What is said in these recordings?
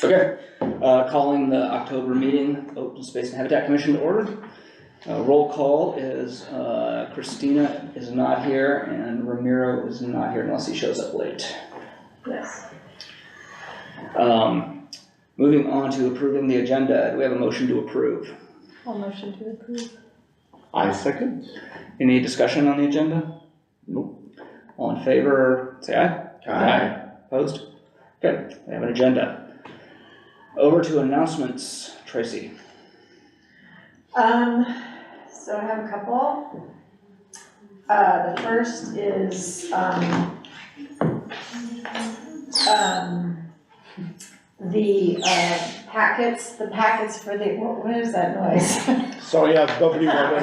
Okay, calling the October meeting, Open Space and Habitat Commission to order. Roll call is Christina is not here and Ramiro is not here unless he shows up late. Yes. Moving on to approving the agenda, do we have a motion to approve? I'll motion to approve. I second. Any discussion on the agenda? Nope. All in favor, say aye. Aye. Opposed? Good, we have an agenda. Over to announcements, Tracy. So I have a couple. The first is, the packets for the, what is that noise? Sorry, I have bubbly water.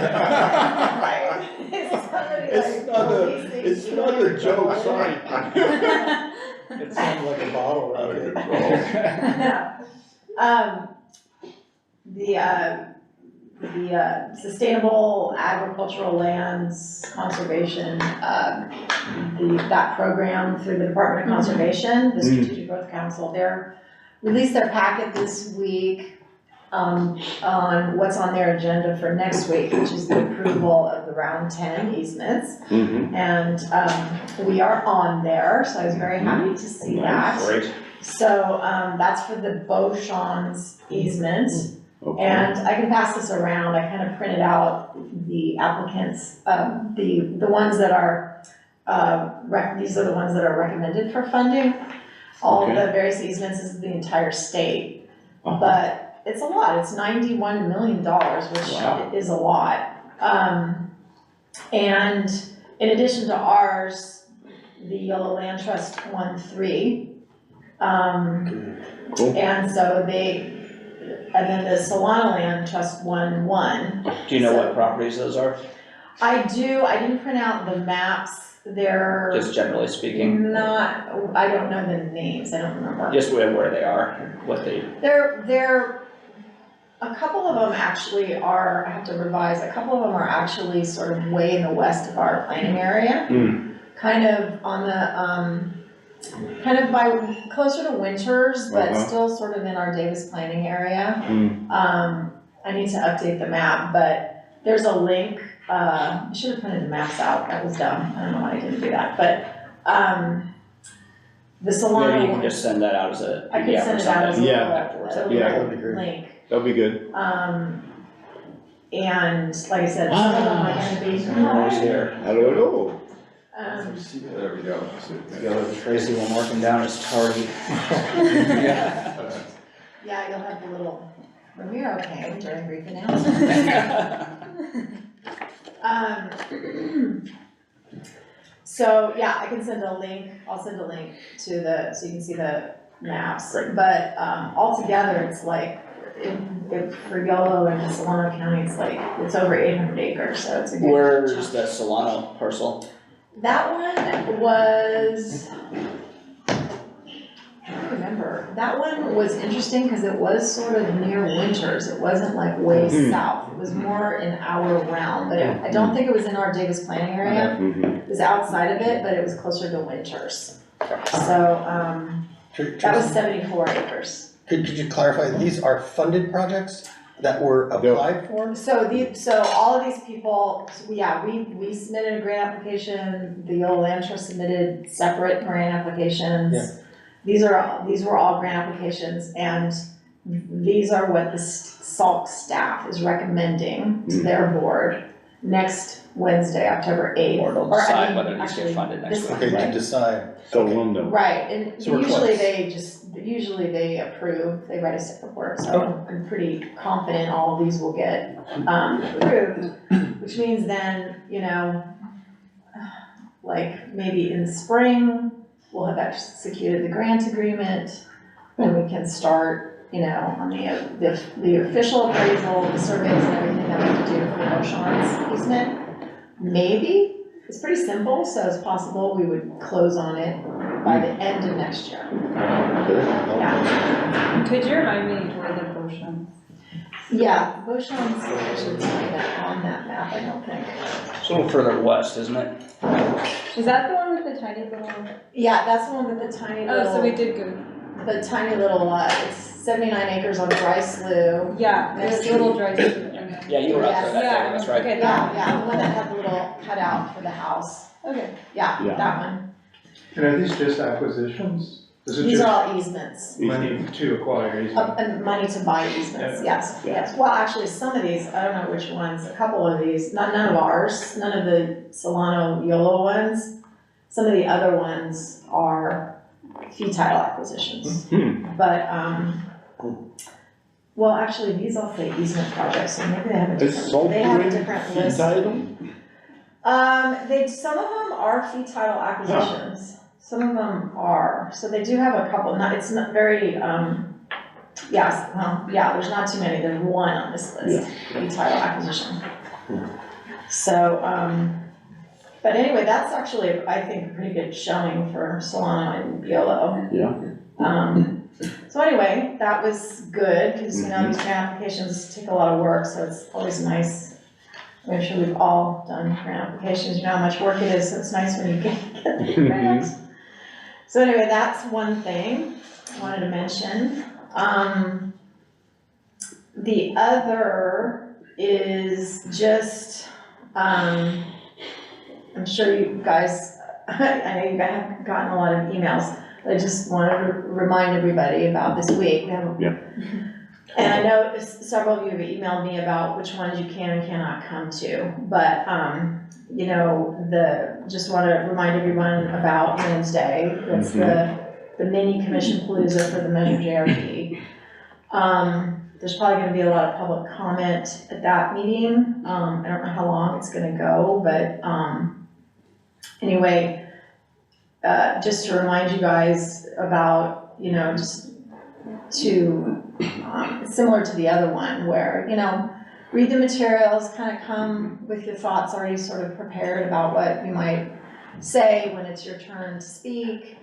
It's not a joke, sorry. It sounded like a bottle Out right of there. control. The Sustainable Agricultural Lands Conservation, that program through the Department of Conservation, the Strategic Growth Council, they're released their packet this week on what's on their agenda for next week, which is the approval of the Round 10 easements. And we are on there, so I was very happy to see that. Great. So that's for the Beauchamps easement. Okay. And I can pass this around. I kind of printed out the applicants, the ones that are, these are the ones that are recommended for funding. All of the various easements is the entire state, but it's a lot. It's $91 million, which is a lot. And in addition to ours, the Yellow Land Trust won 3. Cool. And so and then the Solana Land Trust won 1. Do you know what properties those are? I do. I didn't print out the maps. They're Just generally speaking, not, I don't know the names. I don't remember. just where they are, what they. They're, a couple of them actually are, I have to revise, a couple of them are actually sort of way in the west of our planning area. Kind of on the, kind of by, closer to Winters, but still sort of in our Davis planning area. I need to update the map, but there's a link, I should have printed the maps out, that was dumb, I don't know why I didn't do that, but, the Solana. Maybe you can just send that out as a I can PDF or send it out as a something. little, Afterwards. that'd be great. link. That'll be good. And like I said, some of them are gonna be. Who's here? Hello. There we go. Tracy one working down his target. Yeah, you'll have the little Ramiro came during brief announcement. So yeah, I can send a link, I'll send a link to so you can see the maps. Great. But altogether, it's like, for Yolo and Solano County, it's over 800 acres, so it's a good. Where's chunk. the Solano parcel? That one was, I don't remember, that one was interesting because it was sort of near Winters, it wasn't like way south, it was more in our realm, but I don't think it was in our Davis planning area. It was outside of it, but it was closer to Winters. So, that was 74 acres. Could you clarify, these are funded projects that were applied for? So all of these people, we submitted a grant application, the Yolo Land Trust submitted separate grant applications. Yeah. These were all grant applications, and these are what the SALT staff is recommending to their board next Wednesday, October 8th. Or they'll decide whether it needs to get funded next week. Okay, to decide. So we'll know. Right, and So we're usually they approve, they write a staff report, so I'm pretty confident all of these will get approved, which means then, like maybe in the spring, we'll have executed the grant agreement, then we can start, on the official appraisal, the surveys and everything that we have to do for Beauchamp's easement. Maybe, it's pretty simple, so it's possible we would close on it by the end of next year. Yeah. Could you remind me where the Beauchamps? Yeah, Beauchamp's actually not on that map, I don't think. It's a little further west, isn't it? Is that the one with the tiny little? Yeah, that's the one with the tiny little. Oh, so we did good. The tiny little, it's 79 acres on Dry Slough. Yeah, Next there's to- a little dry street and then. Yeah, you were out there that Yeah, day, that's right. okay, Yeah, the one that had the little cutout for the house. Okay. Yeah, Yeah. that one. And are these just acquisitions? Is it These are just all easements. money to acquire easement? And money to buy easements, yes, Yeah. yes. Well, actually, some of these, I don't know which ones, a couple of these, none of ours, none of the Solano Yolo ones. Some of the other ones are fee title acquisitions. But, well, actually, these all say easement projects, so maybe they have a Is different, Salt they have a Lake different fee list. title? Some of them are fee title acquisitions, some of them are, so they do have a couple, it's not very, yes, well, yeah, there's not too many, there's one on this list, fee title acquisition. So, but anyway, that's actually, I think, a pretty good showing for Solano and Yolo. Yeah. So anyway, that was good, because, you know, these grant applications take a lot of work, so it's always nice. I'm sure we've all done grant applications, you know how much work it is, so it's nice when you get the grant. So anyway, that's one thing I wanted to mention. The other is just, I'm sure you guys, I know you guys have gotten a lot of emails, but I just wanted to remind everybody about this week. We have And I know several of you have emailed me about which ones you can and cannot come to, but, you know, just want to remind everyone about Wednesday. That's the mini commission palooza for the Measure JRD. There's probably gonna be a lot of public comment at that meeting. I don't know how long it's gonna go, but, anyway, just to remind you guys about, you know, just to, similar to the other one where, you know, read the materials, kind of come with your thoughts already sort of prepared about what you might say when it's your turn to speak.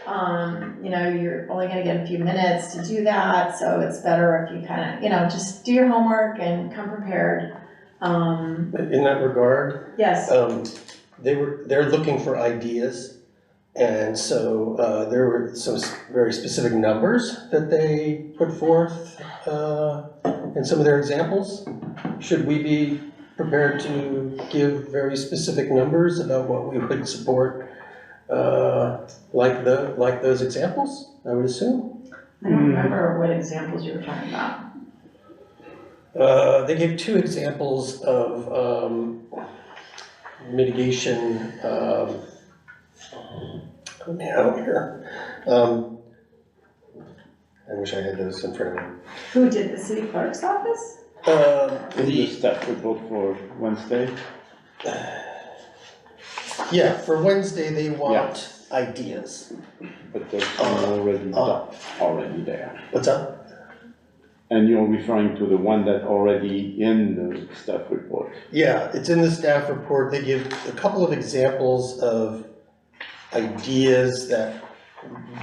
You know, you're only gonna get a few minutes to do that, so it's better if you kind of, you know, just do your homework and come prepared. In that regard, Yes, they're looking for ideas. And so there were some very specific numbers that they put forth in some of their examples. Should we be prepared to give very specific numbers about what we would support, like those examples, I would assume? I don't remember what examples you were talking about. They gave two examples of mitigation. Now here. I wish I had those in front of me. Who did, the city clerk's office? In the staff report for Wednesday? Yeah, for Wednesday, they want ideas. But there's already there. What's up? And you're referring to the one that already in the staff report? Yeah, it's in the staff report. They give a couple of examples of ideas that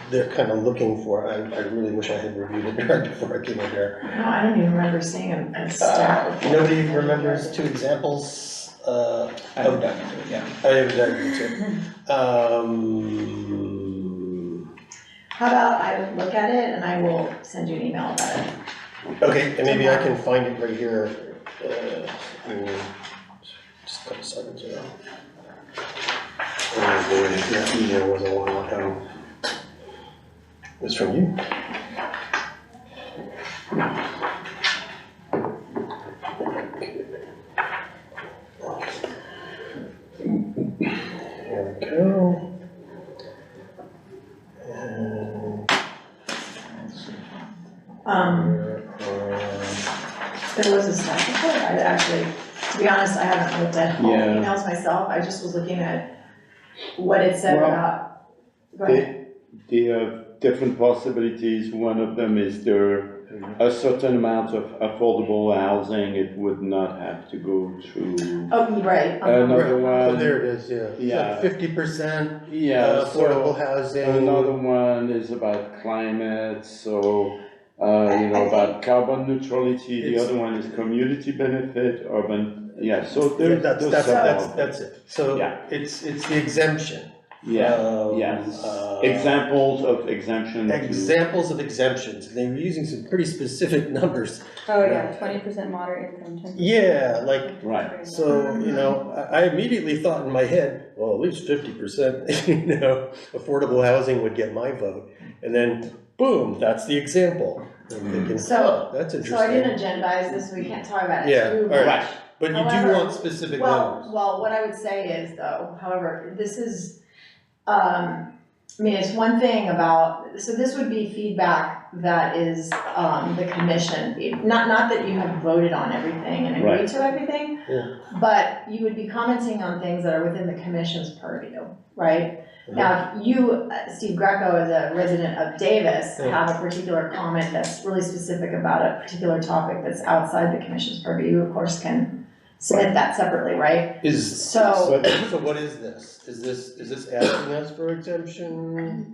they're kind of looking for. I really wish I had reviewed it right before I came in here. No, I don't even remember seeing a staff report. Nobody remembers two examples? I haven't done it, yeah. I haven't done it too. How about I look at it and I will send you an email about it. Okay, and maybe I can find it right here. Just a couple seconds ago. Oh boy, that email was a long time. It was from you? Here we go. There was a staff report, I actually, to be honest, I haven't looked at all the Yeah. emails myself, I just was looking at what it said Well, about, go ahead. They have different possibilities. One of them is a certain amount of affordable housing, it would not have to go through. Oh, right. Another Oh, one, there it is, yeah. Yeah. 50% yeah, affordable so housing. another one is about climate, so, you know, about carbon neutrality. The It's- other one is community benefit, urban, yeah, so Yeah, there's that's several. it. So Yeah. it's the exemption Yes. Examples of exemption to. Examples of exemptions, they were using some pretty specific numbers. Oh, yeah, 20% moderate income, 10%. Yeah, like, Right. so, you know, I immediately thought in my head, well, at least 50%, you know, affordable housing would get my vote. And then, boom, that's the example. I'm thinking, So- oh, that's So I interesting. didn't agendize this, we can't talk about it Yeah, too all right. much. But you do However- want specific numbers. Well, what I would say is though, however, this is, I mean, it's one thing about, so this would be feedback that is, the commission, not that you have voted on everything and agreed Right. to everything, Yeah. but you would be commenting on things that are within the commission's purview, right? Now, if you, Steve Greco, as a resident of Davis, Yeah. have a particular comment that's really specific about a particular topic that's outside the commission's purview, you of course can submit that separately, right? So, So what is this? Is this asking us for exemption?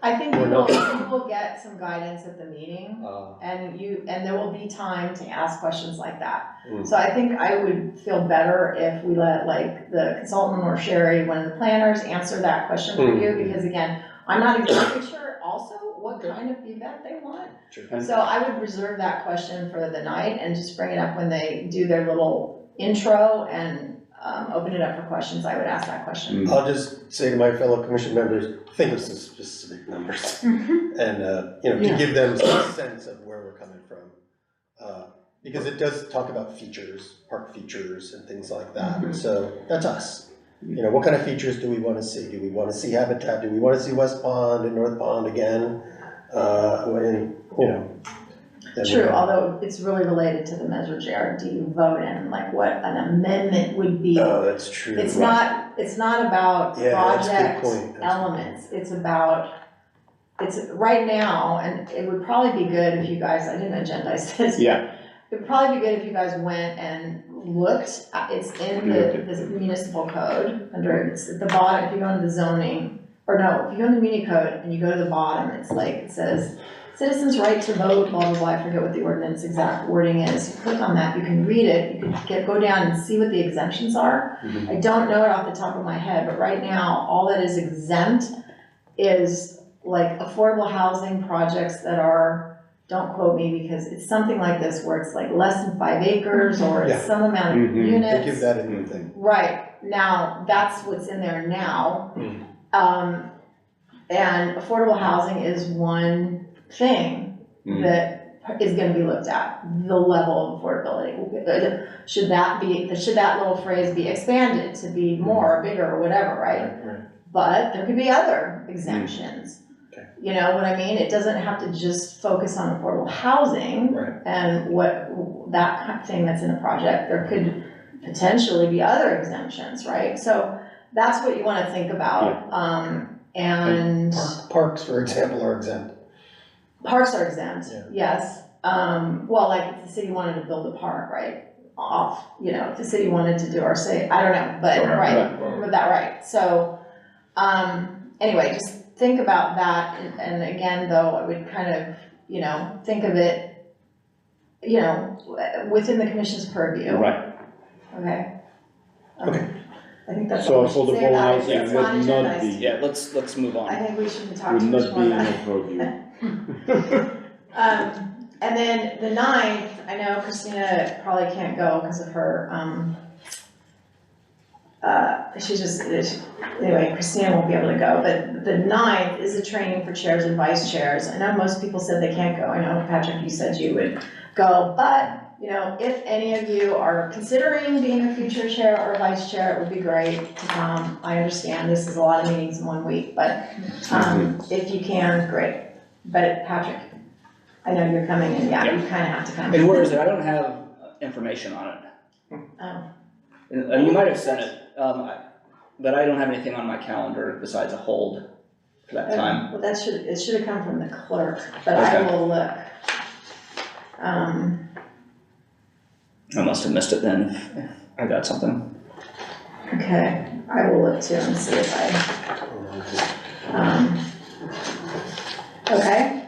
I think Or you not. will get some guidance at the meeting, Uh, and there will be time to ask questions like that. Mm. So I think I would feel better if we let like the consultant or Sherry, one of the planners, answer that question for you, Mm. because again, I'm not exactly sure also what kind of feedback they want. And- So I would reserve that question for the night and just bring it up when they do their little intro and open it up for questions. I would ask that question. I'll just say to my fellow commission members, think of some specific numbers. And, you know, to Yeah. give them some sense of where we're coming from. Because it does talk about features, park features and things like that. So that's us. You know, what kind of features do we want to see? Do we want to see habitat? Do we want to see West Pond and North Pond again? When, you know. then True, we're- although it's really related to the Measure JRD vote and like what an amendment would be. Oh, that's true. It's Right. not about Yeah, that's a good project point. That's a good elements, it's about, it's right now, and it would probably be good if you guys, I didn't agendize this. Yeah. It would probably be good if you guys went and looked, it's in the municipal code, it's at the bottom, if you go into the zoning, or no, if you go into the muni code and you go to the bottom, it's like, it says, citizens' right to vote, blah, blah, blah, I forget what the ordinance exact wording is, you click on that, you can read it, you can go down and see what the exemptions are. Mhm. I don't know it off the top of my head, but right now, all that is exempt is like affordable housing projects that are, don't quote me, because it's something like this, where it's like less than 5 acres, or it's Yeah. some amount of Mhm. They units. give that a new thing. Right, now, that's what's in there now. Mm. And affordable housing is one thing Mm. that is gonna be looked at, the level of affordability. Should that little phrase be expanded to be more, or bigger, or whatever, right? Right. But there could be other exemptions. Okay. You know what I mean? It doesn't have to just focus on affordable housing Right. and what, that kind of thing that's in a project. There could potentially be other exemptions, right? So that's what you wanna think about. And Parks, for example, are exempt. parks are exempt, Yeah. yes. Well, like if the city wanted to build a park, right, off, you know, if the city wanted to do our say, I don't know, but, Sure, right, with that, right, so, anyway, just think about that, and again, though, I would kind of, you know, think of it, you know, within the commission's purview. Right. Okay? Okay. I think that's So all we should say affordable about it. housing It's would not not agendized. be, Yeah, let's move I on. think we shouldn't talk would too much not more be about in it. the purview. And then the 9th, I know Christina probably can't go because of her, anyway, Christina won't be able to go, but the 9th is a training for chairs and vice chairs. I know most people said they can't go, I know Patrick, you said you would go, but, you know, if any of you are considering being a future chair or vice chair, it would be great to come. I understand this is a lot of meetings in 1 week, but, if you can, great. But Patrick, I know you're coming and yeah, you kinda have to come. And where is it? I don't have information on it. Oh, And you might have sent it, but I don't have anything on my calendar besides a hold for that time. well, it should have come from the clerk, but I Okay. will look. I must have missed it then if I got something. Okay, I will look too and see if okay,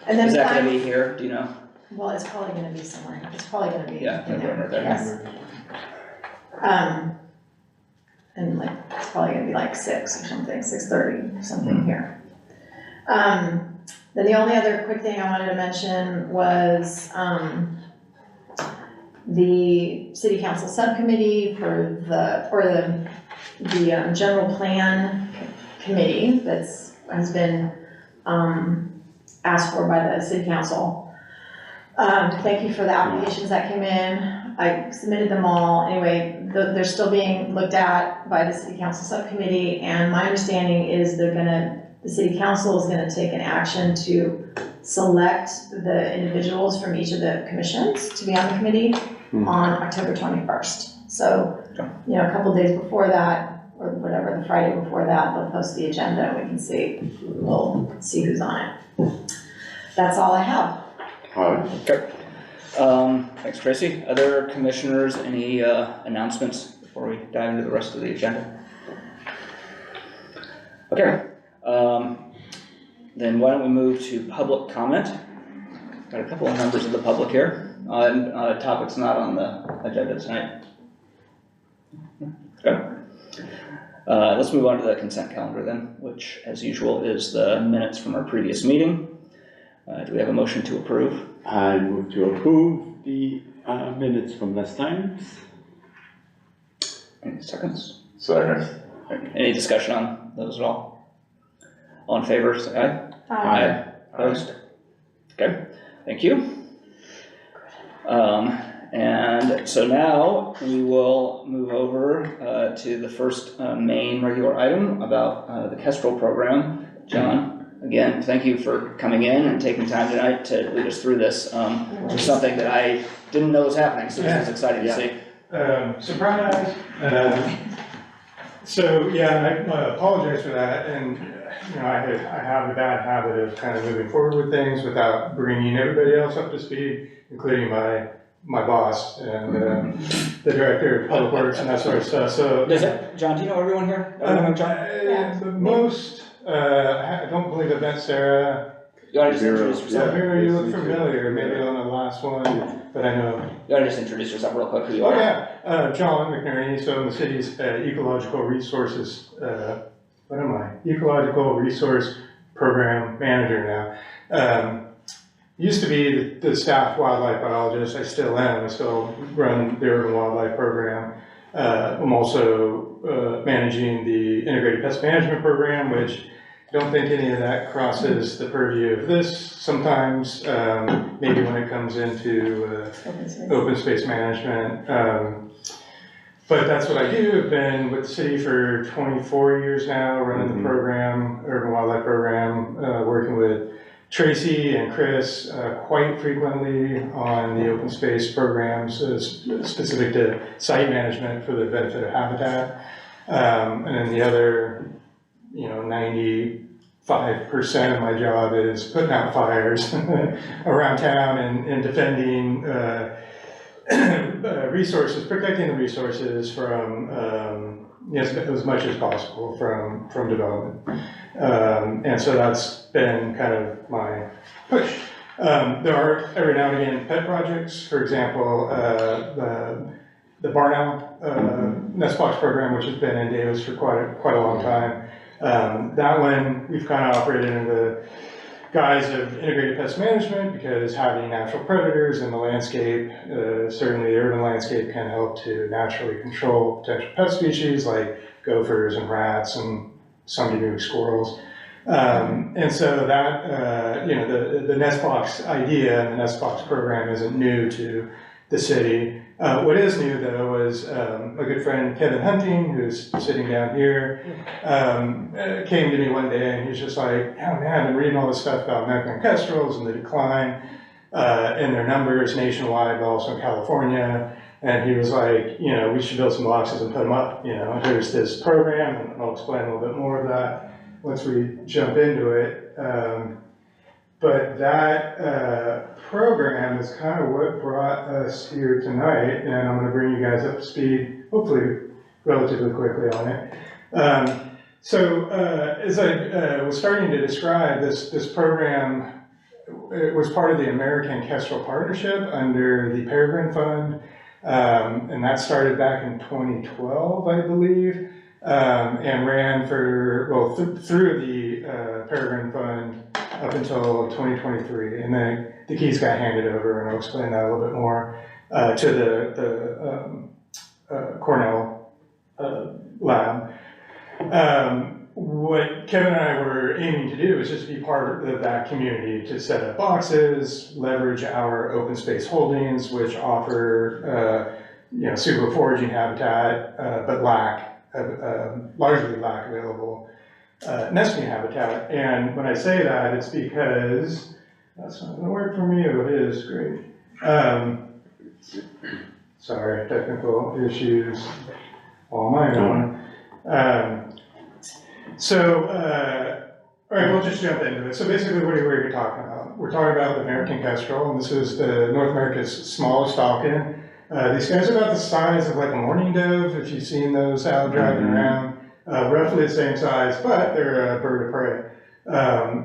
and then Is that gonna finally, be here, do you know? well, it's probably gonna be somewhere, it's probably gonna be Yeah, in there, right there. yes. And like, it's probably gonna be like 6 or something, 6:30 or something here. Then the only other quick thing I wanted to mention was, the city council subcommittee for the general plan committee has been, asked for by the city council. Thank you for the applications that came in. I submitted them all. Anyway, they're still being looked at by the city council subcommittee, and my understanding is the city council is gonna take an action to select the individuals from each of the commissions to be on the committee on October 21st. So, a couple days before that, or whatever, the Friday before that, they'll post the agenda and we can we'll see who's on it. That's all I have. Alright. Okay. Thanks, Tracy. Other commissioners, any announcements before we dive into the rest of the agenda? Okay, then why don't we move to public comment? Got a couple of members of the public here, and topics not on the agenda tonight. Okay. Let's move on to the consent calendar then, which as usual is the minutes from our previous meeting. Do we have a motion to approve? I move to approve the minutes from last time. Any seconds? Second. Any discussion on those at all? All in favor, say aye. Aye. Opposed? Okay, thank you. And so now we will move over to the first main regular item about the Kestrel program. John, again, thank you for coming in and taking time tonight to lead us through this. It's something that I didn't know was happening, so this is exciting to see. Surprise. So, yeah, I apologize for that, and, I have a bad habit of kind of moving forward with things without bringing everybody else up to speed, including my boss and the director of public works and that sort of stuff, so. John, do you know everyone here? Everyone know John? Most, I don't believe I've met Sarah. You wanna just introduce yourself? Mary, you look familiar, maybe on the last one, but I know. You wanna just introduce yourself real quick, who you Oh, are? yeah, John McNerney, so I'm the city's ecological resources, what am I? Ecological Resource Program Manager now. Used to be the staff wildlife biologist, I still am, I still run the urban wildlife program. I'm also managing the integrated pest management program, which I don't think any of that crosses the purview of this sometimes, maybe when it comes into open space management. But that's what I do. I've been with the city for 24 years now, running the program, urban wildlife program, working with Tracy and Chris quite frequently on the open space programs specific to site management for the benefit of habitat. And then the other, 95% of my job is putting out fires around town and defending resources, protecting the resources from, as much as possible from development. And so that's been kind of my push. There are every now and again pet projects, for example, the barn owl nest box program, which has been in Davis for quite a long time. That one we've kind of operated in the guise of integrated pest management because having natural predators in the landscape, certainly the urban landscape, can help to naturally control potential pest species like gophers and rats and some degree squirrels. And so that, the nest box idea and the nest box program isn't new to the city. What is new though is a good friend, Kevin Hunting, who's sitting down here, came to me one day and he's just like, oh man, I've been reading all this stuff about American kestrels and the decline in their numbers nationwide, but also in California. And he was like, we should build some boxes and put them up. Here's this program, and I'll explain a little bit more of that once we jump into it. But that program is kind of what brought us here tonight, and I'm going to bring you guys up to speed, hopefully relatively quickly on it. So as I was starting to describe, this program, it was part of the American Kestrel Partnership under the Peregrine Fund, and that started back in 2012, I believe. and ran for, well, through the Peregrine Fund up until 2023. And then the keys got handed over, and I'll explain that a little bit more, to the Cornell lab. What Kevin and I were aiming to do is just be part of that community, to set up boxes, leverage our open space holdings, which offer suitable foraging habitat, but largely lack available nesting habitat. And when I say that, it's because that's not gonna work for me. Oh, it is, great. Sorry, technical issues, all my own. All right, we'll just jump into it. So basically, what are we talking about? We're talking about the American kestrel, and this is the North America's smallest falcon. These guys are about the size of like a mourning dove, if you've seen those out driving around. Roughly the same size, but they're a bird of prey.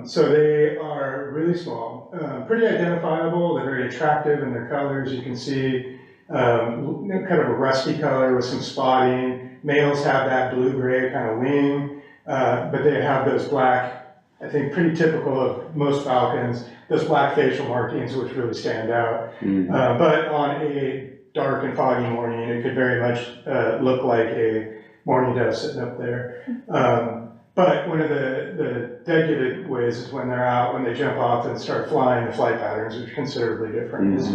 So they are really small, pretty identifiable. They're very attractive in their colors. You can see kind of a rusty color with some spotting. Males have that blue-gray kind of wing, but they have those black, I think pretty typical of most falcons, those black facial markings which really stand out. But on a dark and foggy morning, it could very much look like a mourning dove sitting up there. But one of the dead giveaways is when they're out, when they jump off and start flying, the flight patterns are considerably different. Let's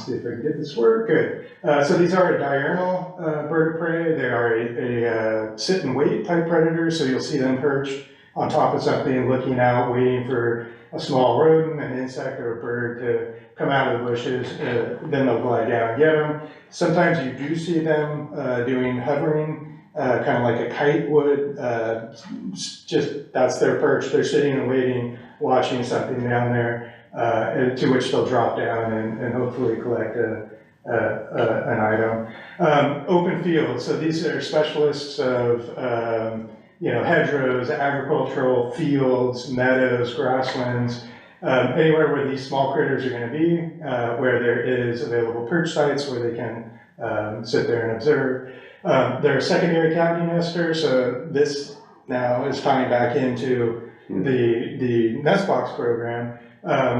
see if I can get this work. Good. So these are a diurnal bird of prey. They are a sit and wait type predator, so you'll see them perched on top of something, looking out, waiting for a small rodent, an insect, or a bird to come out of the bushes. Then they'll glide down and get them. Sometimes you do see them doing hovering, kind of like a kite would. Just that's their perch. They're sitting and waiting, watching something down there, to which they'll drop down and hopefully collect an item. Open fields. So these are specialists of hedgerows, agricultural fields, meadows, grasslands, anywhere where these small critters are going to be, where there is available perch sites where they can sit there and observe. They're a secondary cavity nester, so this now is tying back into the nest box program.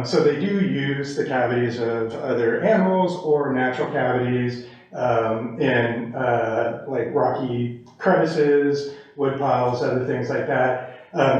So they do use the cavities of other animals or natural cavities in like rocky crevices, wood piles, other things like that.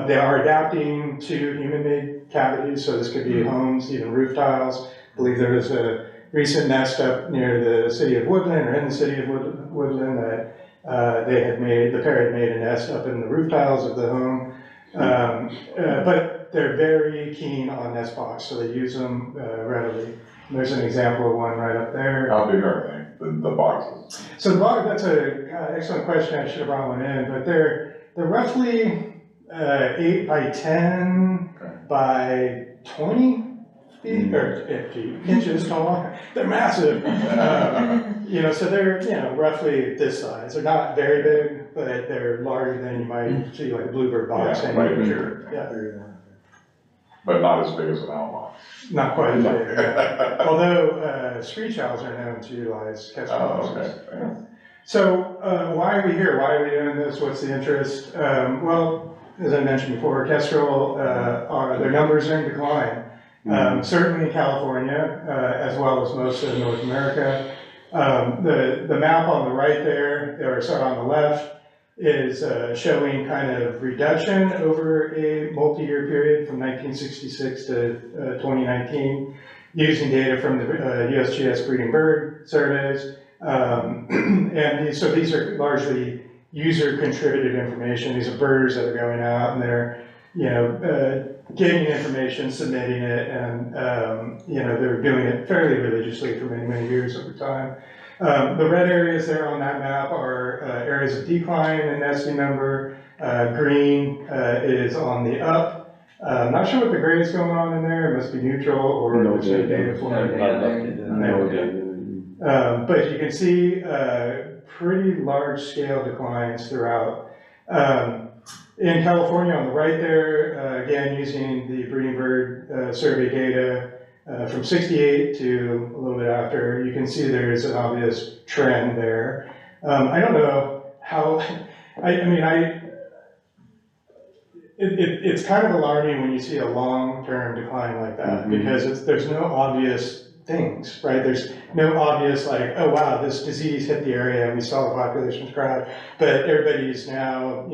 They are adapting to human-made cavities, so this could be homes, even roof tiles. I believe there was a recent nest up near the city of Woodland, or in the city of Woodland, that the pair had made a nest up in the roof tiles of the home. But they're very keen on nest box, so they use them readily. And there's an example of one right up there. How big are they, the boxes? So the box, that's an excellent question. I should have brought one in, but they're roughly 8 by 10 by 20 feet, or inches tall. They're massive. So they're roughly this size. They're not very big, but they're larger than you might see like a bluebird box. Yeah, right here. Yeah. But not as big as an owl box. Not quite as big. Although screech owls are known to utilize kestrel boxes. Okay. So why are we here? Why are we doing this? What's the interest? Well, as I mentioned before, kestrel, their numbers are in decline. Certainly in California, as well as most of North America. The map on the right there, or sorry, on the left, is showing kind of reduction over a multi-year period from 1966 to 2019, using data from the USGS breeding bird surveys. So these are largely user-contributed information. These are birders that are going out and they're, getting information, submitting it, and they're doing it fairly religiously for many, many years over time. The red areas there on that map are areas of decline in nesting number. Green is on the up. I'm not sure what the gray is going on in there. It must be neutral, or there's no data for it. But you can see pretty large scale declines throughout. In California on the right there, again using the breeding bird survey data from 68 to a little bit after, you can see there's an obvious trend there. I don't know how, it's kind of alarming when you see a long-term decline like that, because there's no obvious things, right? There's no obvious like, oh wow, this disease hit the area and we saw the populations crash, but everybody's now,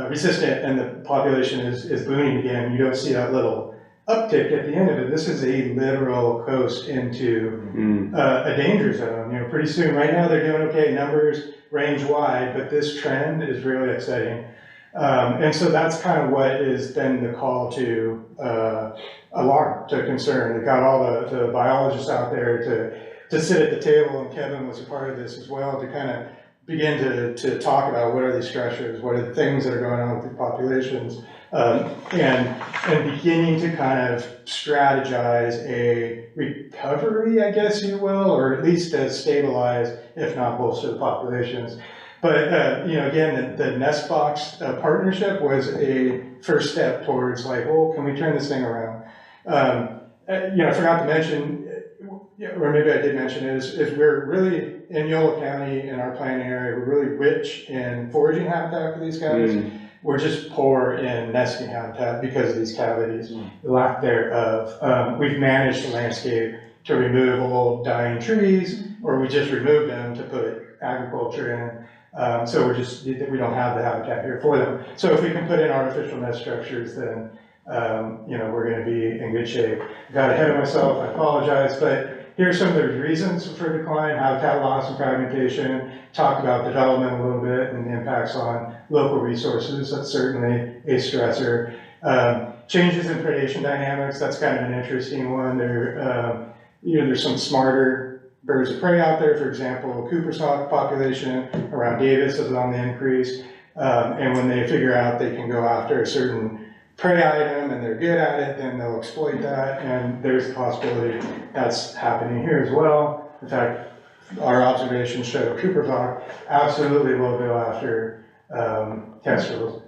resistant and the population is booming again. You don't see that little uptick at the end of it. This is a literal coast into a danger zone. Pretty soon, right now they're doing okay, numbers range wide, but this trend is really exciting. And so that's kind of what is then the call to alarm, to concern. They've got all the biologists out there to sit at the table, and Kevin was a part of this as well, to kind of begin to talk about what are these stressors, what are the things that are going on with the populations, and beginning to kind of strategize a recovery, I guess you will, or at least to stabilize, if not bolster the populations. But, again, the Nestbox partnership was a first step towards like, well, can we turn this thing around? I forgot to mention, or maybe I did mention, is we're really, in Yolo County, in our planning area, we're really rich in foraging habitat for these cavities. We're just poor in nesting habitat because of these cavities, the lack thereof. We've managed the landscape to remove old dying trees, or we just removed them to put agriculture in. So we don't have the habitat here for them. So if we can put in artificial nest structures, then, we're gonna be in good shape. Got ahead of myself, I apologize, but here's some of the reasons for decline: habitat loss and fragmentation. Talk about development a little bit and the impacts on local resources. That's certainly a stressor. Changes in predation dynamics, that's kind of an interesting one. There's some smarter birds of prey out there. For example, Cooper's hawk population around Davis is on the increase. And when they figure out they can go after a certain prey item and they're good at it, then they'll exploit that. And there's a possibility that's happening here as well. In fact, our observations show Cooper's hawk absolutely will go after kestrels.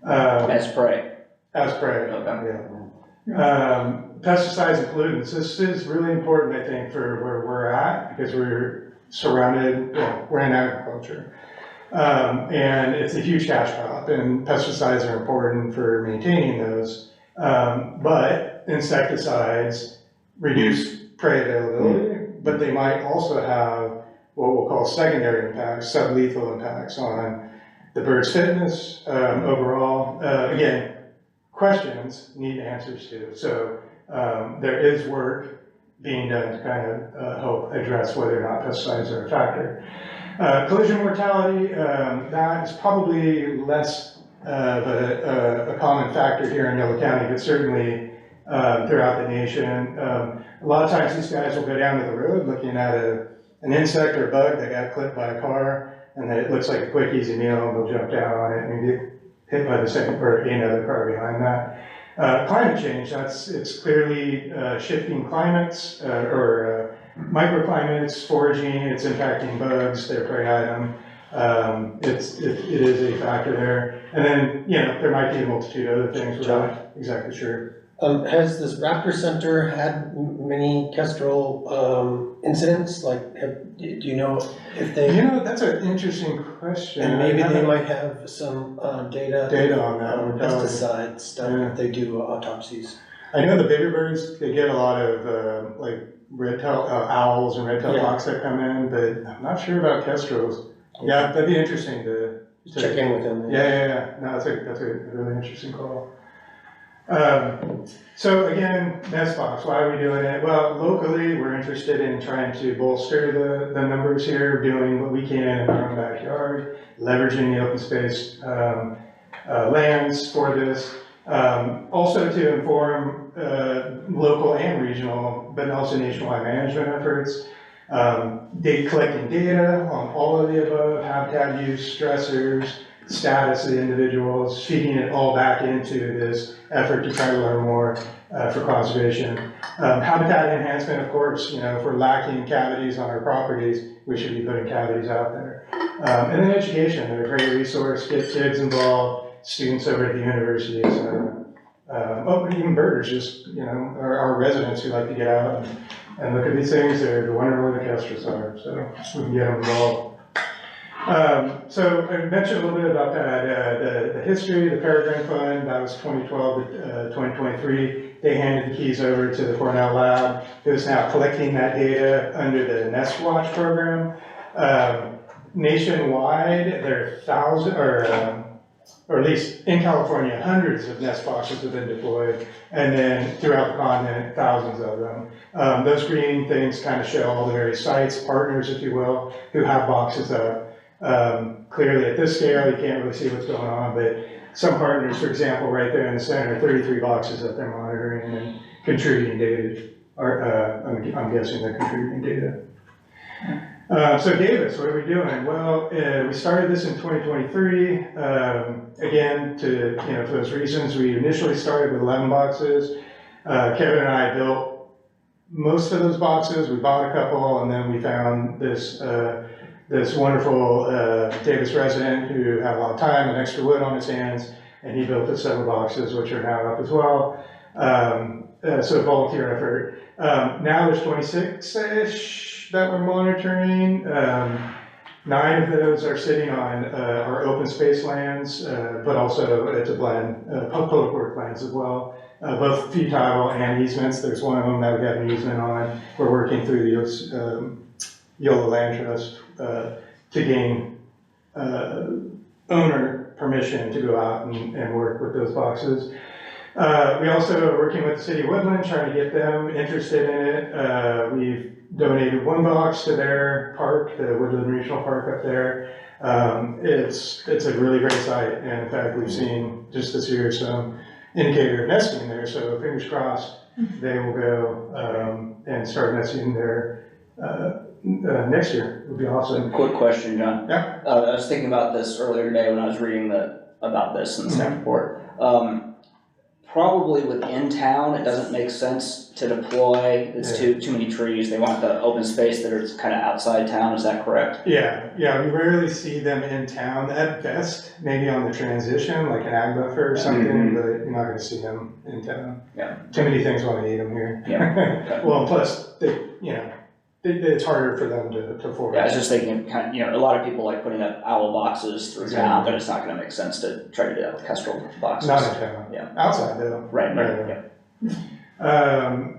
As prey. As prey, Okay. yeah. Pesticides and pollutants, this is really important, I think, for where we're at, because we're surrounded, we're in agriculture. And it's a huge cash crop, and pesticides are important for maintaining those. But insecticides reduce prey availability, but they might also have what we'll call secondary impacts, sublethal impacts on the bird's fitness overall. Again, questions need answers to. So there is work being done to kind of help address whether or not pesticides are a factor. Collision mortality, that is probably less of a common factor here in Yolo County, but certainly throughout the nation. A lot of times these guys will go down to the road looking at an insect or a bug that got clipped by a car, and it looks like a quick, easy meal, and they'll jump down on it and get hit by the second or another car behind that. Climate change, it's clearly shifting climates or microclimates, foraging, it's impacting bugs, their prey item. It is a factor there. And then, there might be a multitude of other things we're not exactly sure. Has this Raptor Center had many kestrel incidents? Do you know if they? That's an interesting question. And maybe they might have some data on that. on pesticide stuff if they do autopsies. I know the bigger birds, they get a lot of red-tailed owls and red-tailed hawks that come in, but I'm not sure about kestrels. Yeah, that'd be interesting to check in with them. Yeah. No, that's a really interesting call. So again, Nestbox, why are we doing it? Well, locally, we're interested in trying to bolster the numbers here, doing what we can in our own backyard, leveraging the open space lands for this. Also to inform local and regional, but also nationwide management efforts. Collecting data on all of the above, habitat use, stressors, status of the individuals, feeding it all back into this effort to try to learn more for conservation. Habitat enhancement, of course, if we're lacking cavities on our properties, we should be putting cavities out there. And then education, they're a great resource, get kids involved, students over at the universities, even birders, just, our residents who like to get out and look at these things, they're wondering where the kestrels are, so we can get them involved. So I mentioned a little bit about that, the history, the Peregrine Fund, that was 2012 to 2023. They handed the keys over to the Cornell Lab, who's now collecting that data under the Nest Watch program. Nationwide, there are or at least in California, hundreds of Nest boxes have been deployed, and then throughout the continent, thousands of them. Those green things kind of show all the various sites, partners, if you will, who have boxes up. Clearly at this scale, you can't really see what's going on, but some partners, for example, right there in the center, 33 boxes that they're monitoring and contributing data, or I'm guessing they're contributing data. So Davis, what are we doing? Well, we started this in 2023. Again, for those reasons, we initially started with 11 boxes. Kevin and I built most of those boxes. We bought a couple, and then we found this wonderful Davis resident who had a lot of time and extra wood on his hands, and he built the 7 boxes, which are now up as well. So volunteer effort. Now there's 26-ish that we're monitoring. 9 of those are sitting on our open space lands, but also it's a blend, public work lands as well, both fee title and easements. There's one of them that we have an easement on. We're working through the Yola Land Trust to gain owner permission to go out and work with those boxes. We also are working with the City of Woodland, trying to get them interested in it. We've donated 1 box to their park, the Woodland Regional Park up there. It's a really great site, and in fact, we've seen just this year some indicator of nesting there, so fingers crossed they will go and start nesting there next year. It would be awesome. Quick question, John. Yeah. I was thinking about this earlier today when I was reading about this in the staff report. Probably within town, it doesn't make sense to deploy, it's too many trees, they want the open space that is kind of outside town, is that correct? Yeah, we rarely see them in town, at best, maybe on the transition, like an ag buffer or something, but you're not gonna see them in town. Yeah. Too many things wanna eat them here. Yeah. Well, plus, it's harder for them to forage. Yeah, I was just thinking, a lot of people like putting up owl boxes through town, but it's not gonna make sense to try to do that with kestrel boxes. Not in town. Yeah. Outside though. Right, Yeah. yeah.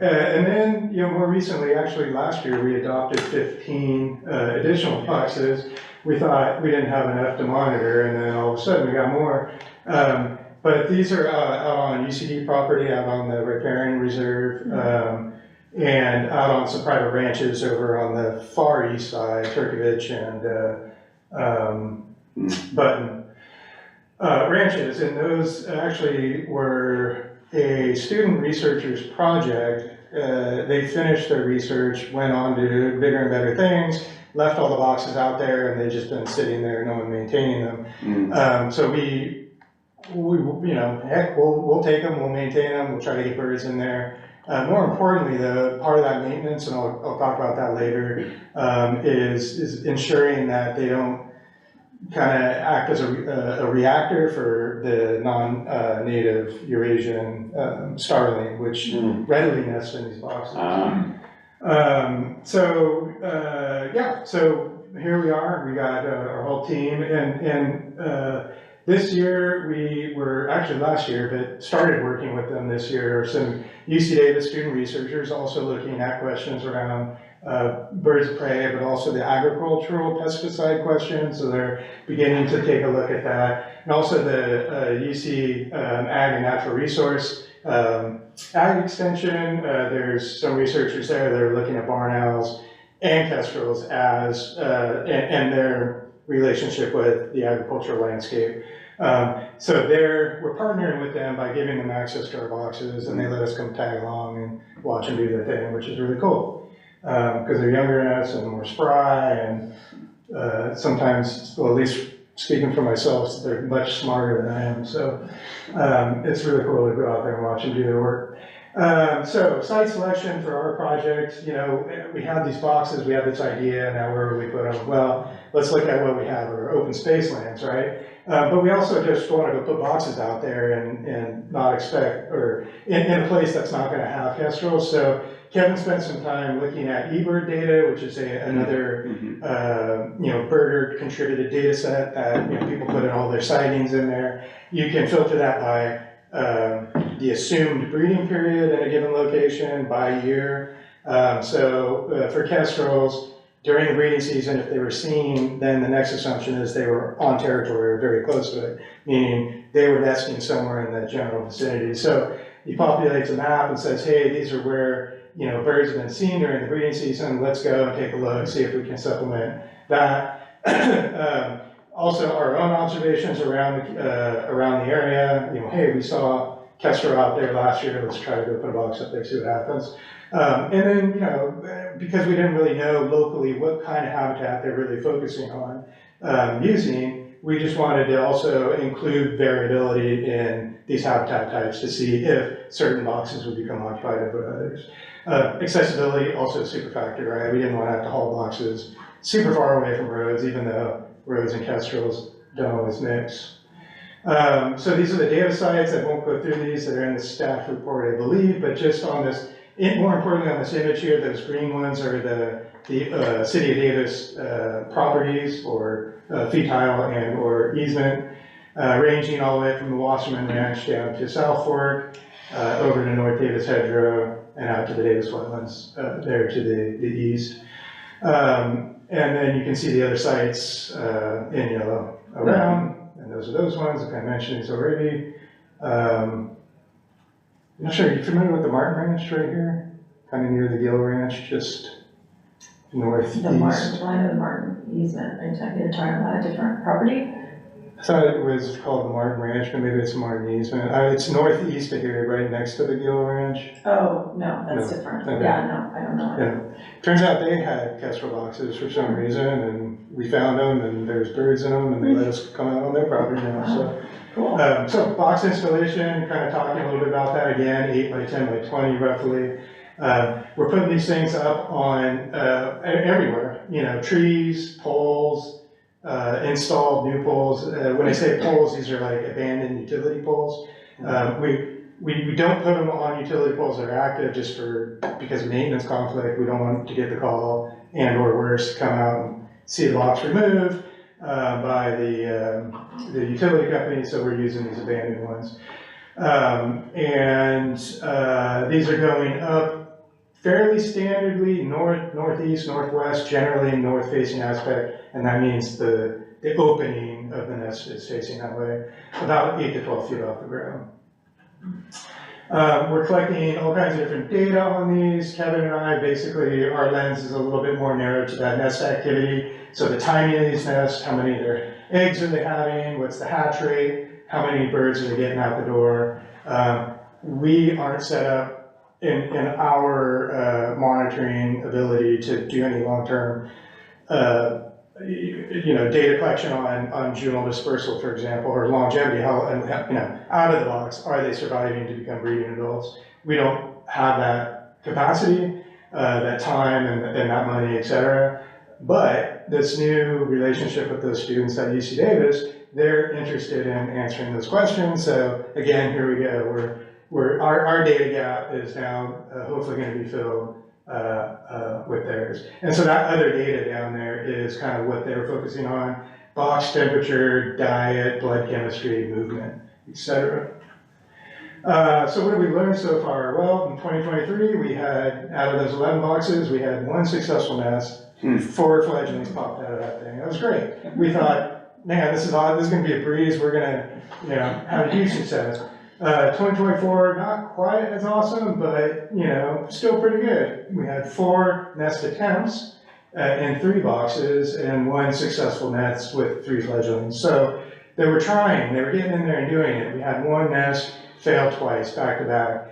And then, more recently, actually last year, we adopted 15 additional boxes. We thought we didn't have enough to monitor, and then all of a sudden we got more. But these are out on UCD property, out on the riparian reserve, and out on some private ranches over on the far east side, Turkovich and Button ranches. And those actually were a student researcher's project. They finished their research, went on to do bigger and better things, left all the boxes out there, and they've just been sitting there, no one maintaining them. So heck, we'll take them, we'll maintain them, we'll try to get birds in there. More importantly, though, part of that maintenance, and I'll talk about that later, is ensuring that they don't kind of act as a reactor for the non-native Eurasian starling, which readily nests in these boxes. So here we are. We got our whole team, and this year last year, but started working with them this year. Some UC Davis student researchers also looking at questions around birds of prey, but also the agricultural pesticide questions. So they're beginning to take a look at that. And also the UC Ag and Natural Resource Ag Extension. There's some researchers there that are looking at barn owls and kestrels as, and their relationship with the agricultural landscape. So we're partnering with them by giving them access to our boxes, and they let us come tag along and watch them do their thing, which is really cool. Because they're younger than us and more spry, and sometimes, well, at least speaking for myself, they're much smarter than I am. So it's really cool to go out there and watch them do their work. So site selection for our project, we have these boxes, we have this idea, now where do we put them? Well, let's look at what we have, our open space lands, right? But we also just want to go put boxes out there and not expect, or in a place that's not going to have kestrels. So Kevin spent some time looking at eBird data, which is another, birder contributed data set that, people put in all their sightings in there. You can filter that by the assumed breeding period at a given location, by year. For kestrels, during the breeding season, if they were seen, then the next assumption is they were on territory or very close to it, meaning they were nesting somewhere in the general vicinity. So he populates a map and says, hey, these are where, birds have been seen during the breeding season. Let's go and take a look, see if we can supplement that. Also, our own observations around the area, hey, we saw kestrel out there last year, let's try to go put a box up there, see what happens. And then, because we didn't really know locally what kind of habitat they're really focusing on using, we just wanted to also include variability in these habitat types to see if certain boxes would become occupied over others. Accessibility, also a super factor, right? We didn't want to have to haul boxes super far away from roads, even though roads and kestrels don't always mix. So these are the data sites. I won't go through these. They're in the staff report, I believe, but just on this, more importantly on this image here, those green ones are the City of Davis properties or fetile and or easement, ranging all the way from the Wasserman Ranch down to South Fork, over to North Davis Hedgerow, and out to the Davis Wetlands there to the east. And then you can see the other sites in yellow around, and those are those ones. I mentioned these already. I'm not sure, are you familiar with the Martin Ranch right here? Kind of near the Gill Ranch, just northeast. The Martin easement, are you talking about a different property? I thought it was called the Martin Ranch, but maybe it's Martin easement. It's northeast of here, right next to the Gill Ranch. Oh, no, that's different. Okay. Yeah, no, I don't know. Yeah. Turns out they had kestrel boxes for some reason, and we found them, and there's birds in them, and they let us come out on their property now, so. Cool. So box installation, kind of talking a little bit about that again, 8 by 10 by 20 roughly. We're putting these things up on everywhere, trees, poles, installed new poles. When I say poles, these are like abandoned utility poles. We don't put them on utility poles that are active just because of maintenance conflict. We don't want to get the call and or worse, come out and see the box removed by the utility company, so we're using these abandoned ones. These are going up fairly standardly northeast, northwest, generally north facing aspect, and that means the opening of the nest is facing that way, about 8 to 12 feet off the ground. We're collecting all kinds of different data on these. Kevin and I, basically, our lens is a little bit more narrow to that nest activity. So the timing of these nests, how many of their eggs are they having, what's the hatch rate, how many birds are they getting out the door. We aren't set up in our monitoring ability to do any long-term data collection on juvenile dispersal, for example, or longevity, how, out of the box, are they surviving to become breeding adults? We don't have that capacity, that time and that money, et cetera. But this new relationship with those students at UC Davis, they're interested in answering those questions. So again, here we go. Our data gap is now hopefully going to be filled with theirs. And so that other data down there is kind of what they're focusing on: box temperature, diet, blood chemistry, movement, etc. So what have we learned so far? Well, in 2023, we had, out of those 11 boxes, we had 1 successful nest, 4 fledglings popped out of that thing. That was great. We thought, man, this is odd. This is going to be a breeze. We're going to, have a huge success. 2024, not quite as awesome, but, still pretty good. We had 4 nest attempts in 3 boxes and 1 successful nest with 3 fledglings. So they were trying. They were getting in there and doing it. We had 1 nest fail twice, back to back.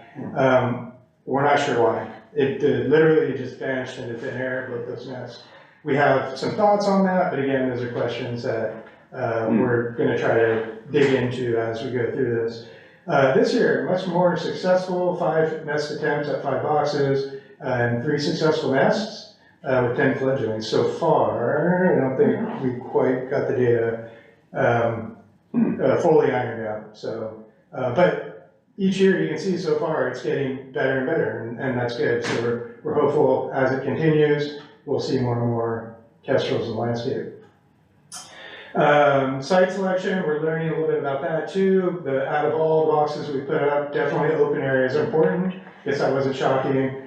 We're not sure why. It literally just vanished into thin air, both those nests. We have some thoughts on that, but again, those are questions that we're going to try to dig into as we go through this. This year, much more successful, 5 nest attempts at 5 boxes, and 3 successful nests with 10 fledglings. So far, I don't think we quite got the data fully ironed out. So, but each year you can see so far it's getting better and better, and that's good. So we're hopeful as it continues, we'll see more and more kestrels in the landscape. Site selection, we're learning a little bit about that too. Out of all the boxes we put up, definitely open areas are important. Guess that wasn't shocking.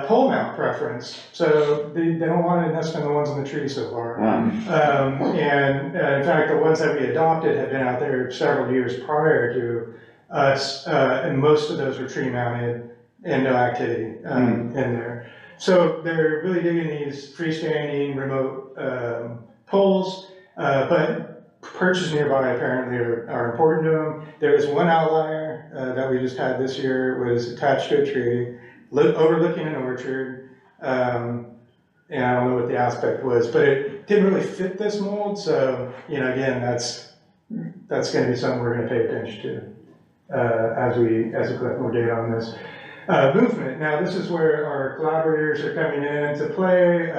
Pole mount preference, so they don't want to nest on the ones on the tree so far. And in fact, the ones that we adopted had been out there several years prior to us, and most of those were tree mounted and no activity in there. So they're really digging these freestanding remote poles, but perches nearby apparently are important to them. There is one outlier that we just had this year, was attached to a tree, overlooking an orchard, and I don't know what the aspect was, but it didn't really fit this mold, so, again, that's gonna be something we're gonna pay attention to, as we collect more data on this. Movement, now this is where our collaborators are coming in to play,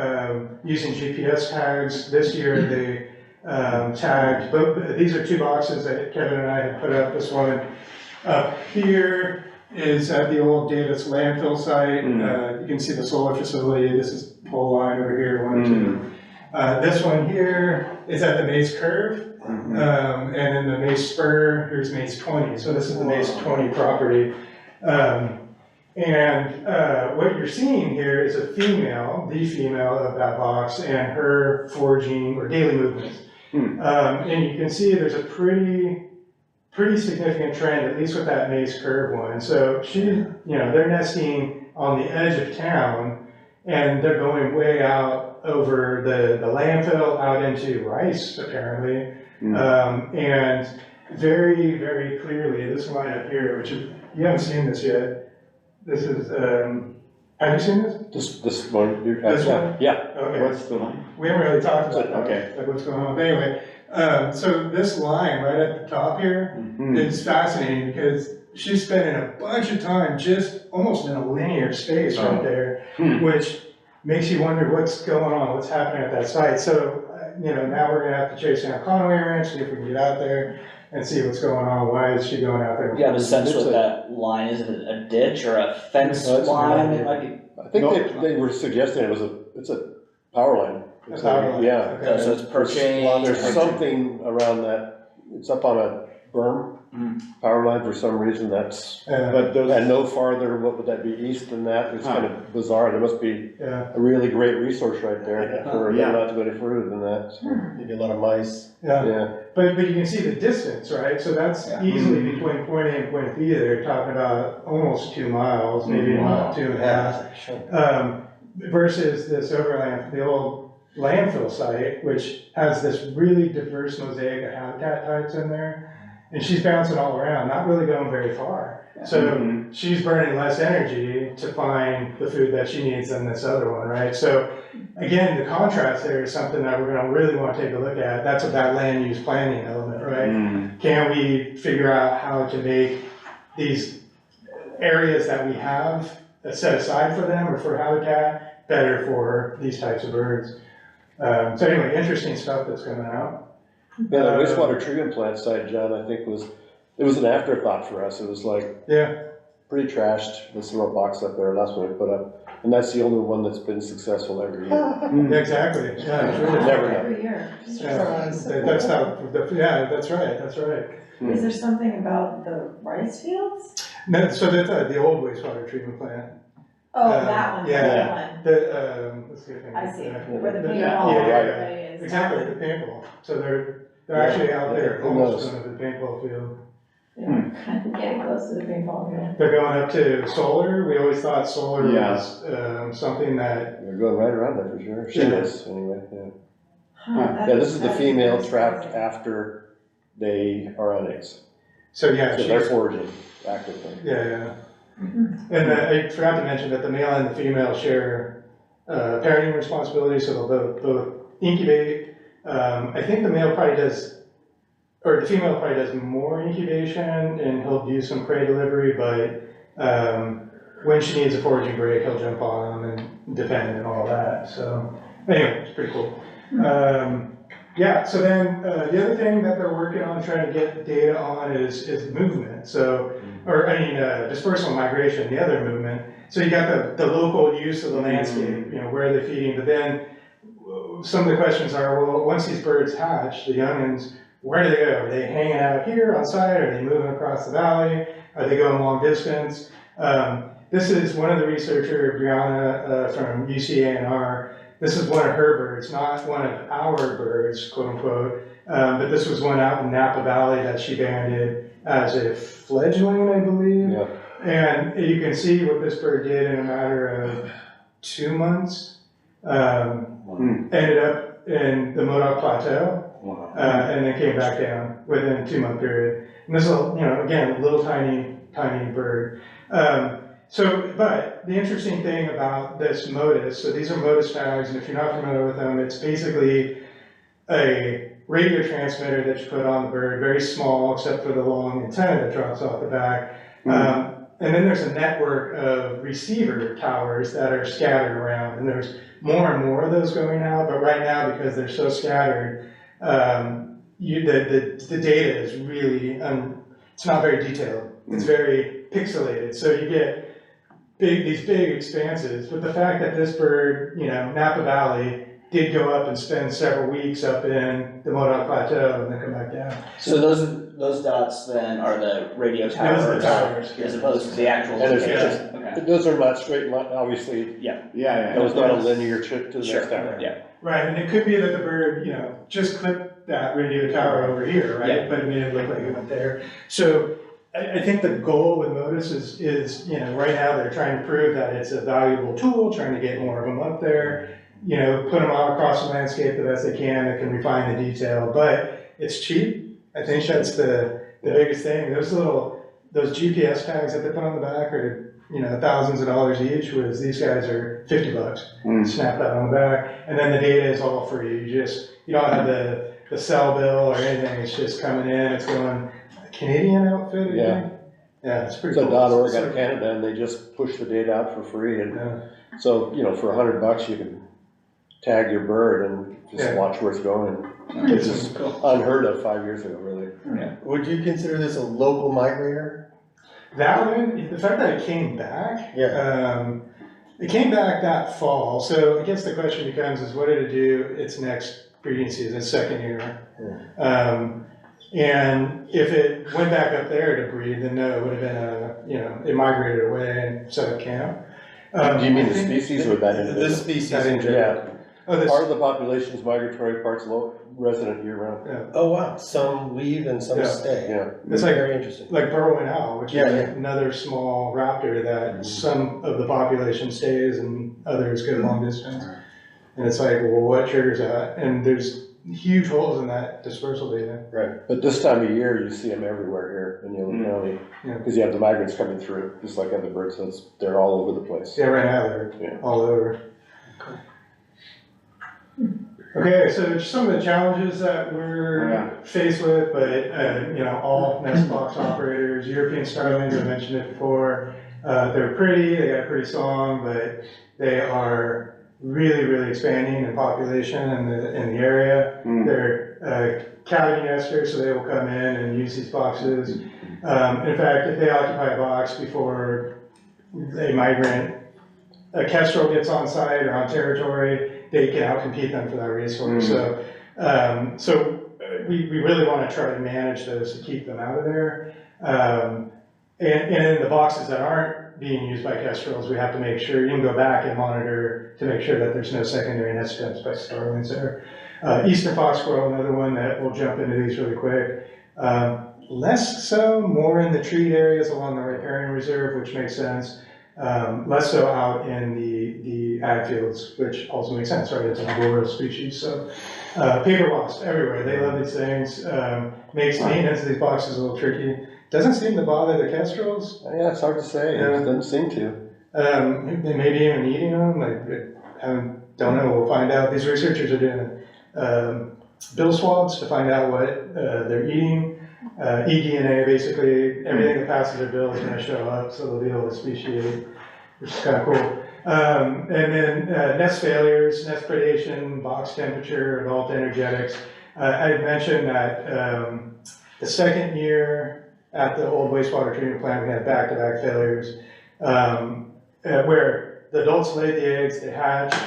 using GPS tags. This year they tagged, but these are 2 boxes that Kevin and I had put up. This one up here is at the old Davis landfill site. You can see the solar facility. This is pole line over here, 1 and 2. This one here is at the Maze Curve, and then the Maze Spur, here's Maze 20. So this is the Maze 20 property. What you're seeing here is the female of that box, and her foraging or daily movements. And you can see there's a pretty significant trend, at least with that Maze Curve one. So they're nesting on the edge of town, and they're going way out over the landfill out into rice, apparently. And very, very clearly, this line up here, which you haven't seen this yet. This is, have you seen this? This one, This one? Yeah. Okay. What's the line? We haven't really talked about that, Okay. like what's going on. But anyway, so this line right at the top here is fascinating because she's spending a bunch of time just almost in a linear space right there, which makes you wonder what's going on, what's happening at that site. So, now we're gonna have to chase down Conway Ranch, see if we can get out there and see what's going on. Why is she going out there? You have a sense what that line is, a ditch or a fence No, it's a line? line. It might be, I think they were suggesting it's a power line. A power line, Yeah. okay. so it's perching. There's something around that, it's up on a berm, power line for some reason, that's, But those, and no farther, what would that be, east than that? It's kind of bizarre, there must be Yeah, a really great resource right there for Yeah. them not to go any further than that. Maybe a lot of mice. yeah. Yeah, But you can see the distance, right? So that's Yeah. easily between point A and point B, they're talking about almost 2 miles, maybe about 2.5. Versus this overland, the old landfill site, which has this really diverse mosaic of habitat types in there. And she's bouncing all around, not really going very far. So she's burning less energy to find the food that she needs than this other one, right? So again, the contrast there is something that we're gonna really wanna take a look at. That's what that land use planning element, right? Can we figure out how to make these areas that we have set aside for them or for habitat better for these types of birds? So anyway, interesting stuff that's coming out. yeah, the wastewater treatment plant site, John, I think it was an afterthought for us, it was like Yeah, pretty trashed, this little box up there, that's what we put up. And that's the only one that's been successful every year. exactly, yeah, it's really. Never know. Every year. Yeah, that's not, yeah, that's right. Is there something about the rice fields? No, so that's the old wastewater treatment plant. Oh, that one, yeah. that one. Let's see if I can. I see, yeah. where the Yeah, paintball yeah, everybody is. Exactly, the paintball. So they're actually out there Who almost knows? going to the paintball field. Yeah, kind of getting close to the paintball field. They're going up to solar. We always thought solar Yeah. was something that, They're going right around there for sure, she Yeah. is, anyway, yeah. Huh, Yeah, this is the that female very trapped surprising. after they are on eggs, so yeah, so they're she's, foraging actively. yeah. Mhm. And I forgot to mention that the male and the female share parenting responsibility, so they'll both incubate. I think the male probably does, or the female probably does more incubation, and he'll do some prey delivery, but when she needs a foraging break, he'll jump on them and defend and all that. So anyway, it's pretty cool. Yeah, so then, the other thing that they're working on, trying to get data on is movement, so, dispersal migration, the other movement. So you got the local use of the landscape, where are they feeding, but then some of the questions are, well, once these birds hatch, the youngins, where do they go? Are they hanging out here on site? Are they moving across the valley? Are they going long distance? This is one of the researcher, Brianna, from UCANR. This is one of her birds, not one of our birds, quote unquote, but this was one out in Napa Valley that she banded as a fledgling, I believe. Yeah. And you can see what this bird did in a matter of 2 months. Ended up in the Modoc Plateau, and then came back down within a 2-month period. And this is, again, a little tiny bird. But the interesting thing about this Motus, so these are Motus tags, and if you're not familiar with them, it's basically a radio transmitter that you put on the bird, very small, except for the long antenna that drops off the back. And then there's a network of receiver towers that are scattered around, and there's more and more of those going out, but right now, because they're so scattered, the data is really, it's not very detailed, it's very pixelated, so you get these big expanses, but the fact that this bird, Napa Valley, did go up and spend several weeks up in the Modoc Plateau and then come back down. So those dots then are the radio Those are the towers, towers. as opposed to the actual And it's location? Okay. Those are not straight line, obviously, Yeah. that was not a linear trip to the Sure, next tower. yeah. Right, and it could be that the bird, just clipped that radio tower over here, right? Yeah. But it made it look like it went there. So I think the goal with Motus is, right now they're trying to prove that it's a valuable tool, trying to get more of them up there, put them all across the landscape the best they can, that can refine the detail, but it's cheap. I think that's the biggest thing. Those GPS tags that they put on the back are, thousands of dollars each, whereas these guys are $50. Snap that on the back, and then the data is all free. You don't have the cell bill or anything, it's just coming in, it's going, Canadian outfit, I Yeah. think? Yeah, it's pretty So cool. .org out of Canada, and they just push the data out for free, and Yeah. so, for $100, you can tag your bird and just Yeah. watch where it's going. It's It's cool. unheard of 5 years ago, really. Would you consider this a local migrator? That one, the fact that it came back, Yeah. it came back that fall, so I guess the question becomes is what did it do its next breeding season, its second year? And if it went back up there to breed, then no, it would have been it migrated away and set up camp. Do you mean I the think- species or that individual? This species That in individual. general? Oh, this, Part of the population is migratory, part's resident year round. Oh, wow, some leave and some Yeah. stay. Yeah. it's like Very interesting. Berwyn owl, which Yeah, is yeah. another small raptor that some of the population stays and others go long distance. And it's like, well, what triggers that? And there's huge holes in that dispersal data. But this time of year, you see them everywhere here in Yolo County, Yeah. because you have the migrants coming through, just like other birds, so they're all over the place. Yeah, right now they're Yeah. all over. Okay, so just some of the challenges that we're Yeah. faced with, but, all nest box operators, European starlings, I mentioned it before, they're pretty, they got a pretty song, but they are really, really expanding in population in the area. They're cavity nesters, so they will come in and use these boxes. In fact, if they occupy a box before a migrant, a kestrel gets on site or on territory, they can outcompete them for that resource. So we really want to try to manage those to keep them out of there. And in the boxes that aren't being used by kestrels, we have to make sure, you can go back and monitor to make sure that there's no secondary nest attempts by starlings there. Eastern fox squirrel, another one that will jump into these really quick. Less so, more in the treat areas along the riparian reserve, which makes sense. Less so out in the ag fields, which also makes sense, right? It's an arboreal species, so. Paper wasps everywhere, they love these things. Makes maintenance of these boxes a little tricky. Doesn't seem to bother the kestrels. Yeah, it's hard to say, it Yeah. doesn't seem to. They may be even eating them, don't know, we'll find out. These researchers are doing bill swabs to find out what they're eating. eDNA, basically, everything that passes their bill is gonna show up, so they'll be able to speciate, which is kinda cool. And then nest failures, nest predation, box temperature, adult energetics. I had mentioned that, the second year at the old wastewater treatment plant, we had back-to-back failures, where the adults laid the eggs, they hatched,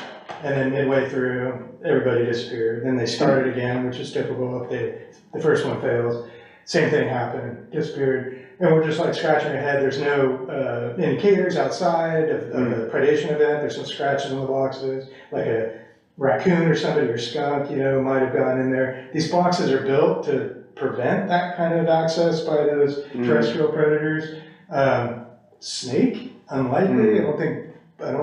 and then midway through, everybody disappeared. Then they started again, which is typical if the first one fails. Same thing happened, disappeared. And we're just like scratching our head. There's no indicators outside of a predation event. There's some scratches on the boxes, like a raccoon or somebody or skunk, might have gone in there. These boxes are built to prevent that kind of access by those terrestrial predators. Snake, unlikely. I don't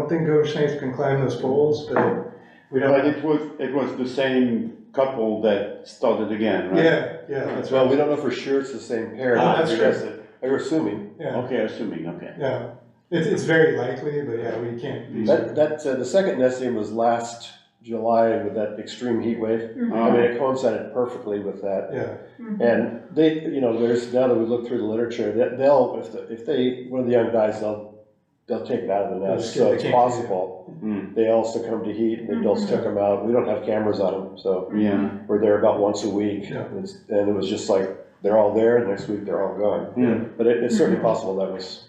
think gopher snakes can climb those poles, but we don't. But it was the same couple that started again, right? Yeah, that's Well, right. we don't know for sure it's the same pair. That's because true. We're assuming. Yeah, Okay, assuming, okay. yeah. It's very likely, but yeah, we can't be. The second nesting was last July with that extreme heat wave. I mean, it coincided perfectly with that. Yeah, And they, there's, now that we look through the literature, that one of the young guys, they'll take it out of the They'll nest, just so get it's the possible. They all succumb to heat, and the adults took them out. We don't have cameras on them, so Yeah. we're there about once a week. Yeah. And it was just like, they're all there, and next week they're all gone. Yeah. But it's certainly possible that was,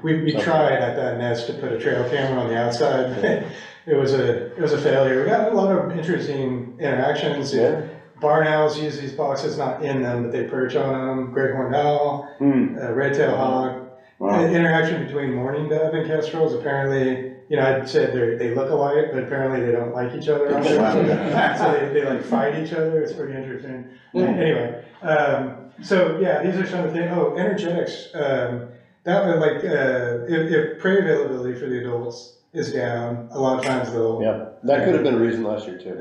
we tried at that nest to put a trail camera on the outside. It was a failure. We got a lot of interesting interactions. yeah. Barn owls use these boxes, not in them, but they perch on them. Great horned owl, red-tailed hog. Wow. The interaction between mourning dove and kestrels, apparently, I said they look alike, but apparently they don't like each other. On there. So they like fight each other. It's pretty interesting. Anyway, so yeah, these are some of the things. Oh, energetics. That would if prey availability for the adults is down, a lot of times they'll. Yeah, that could have been a reason last year too.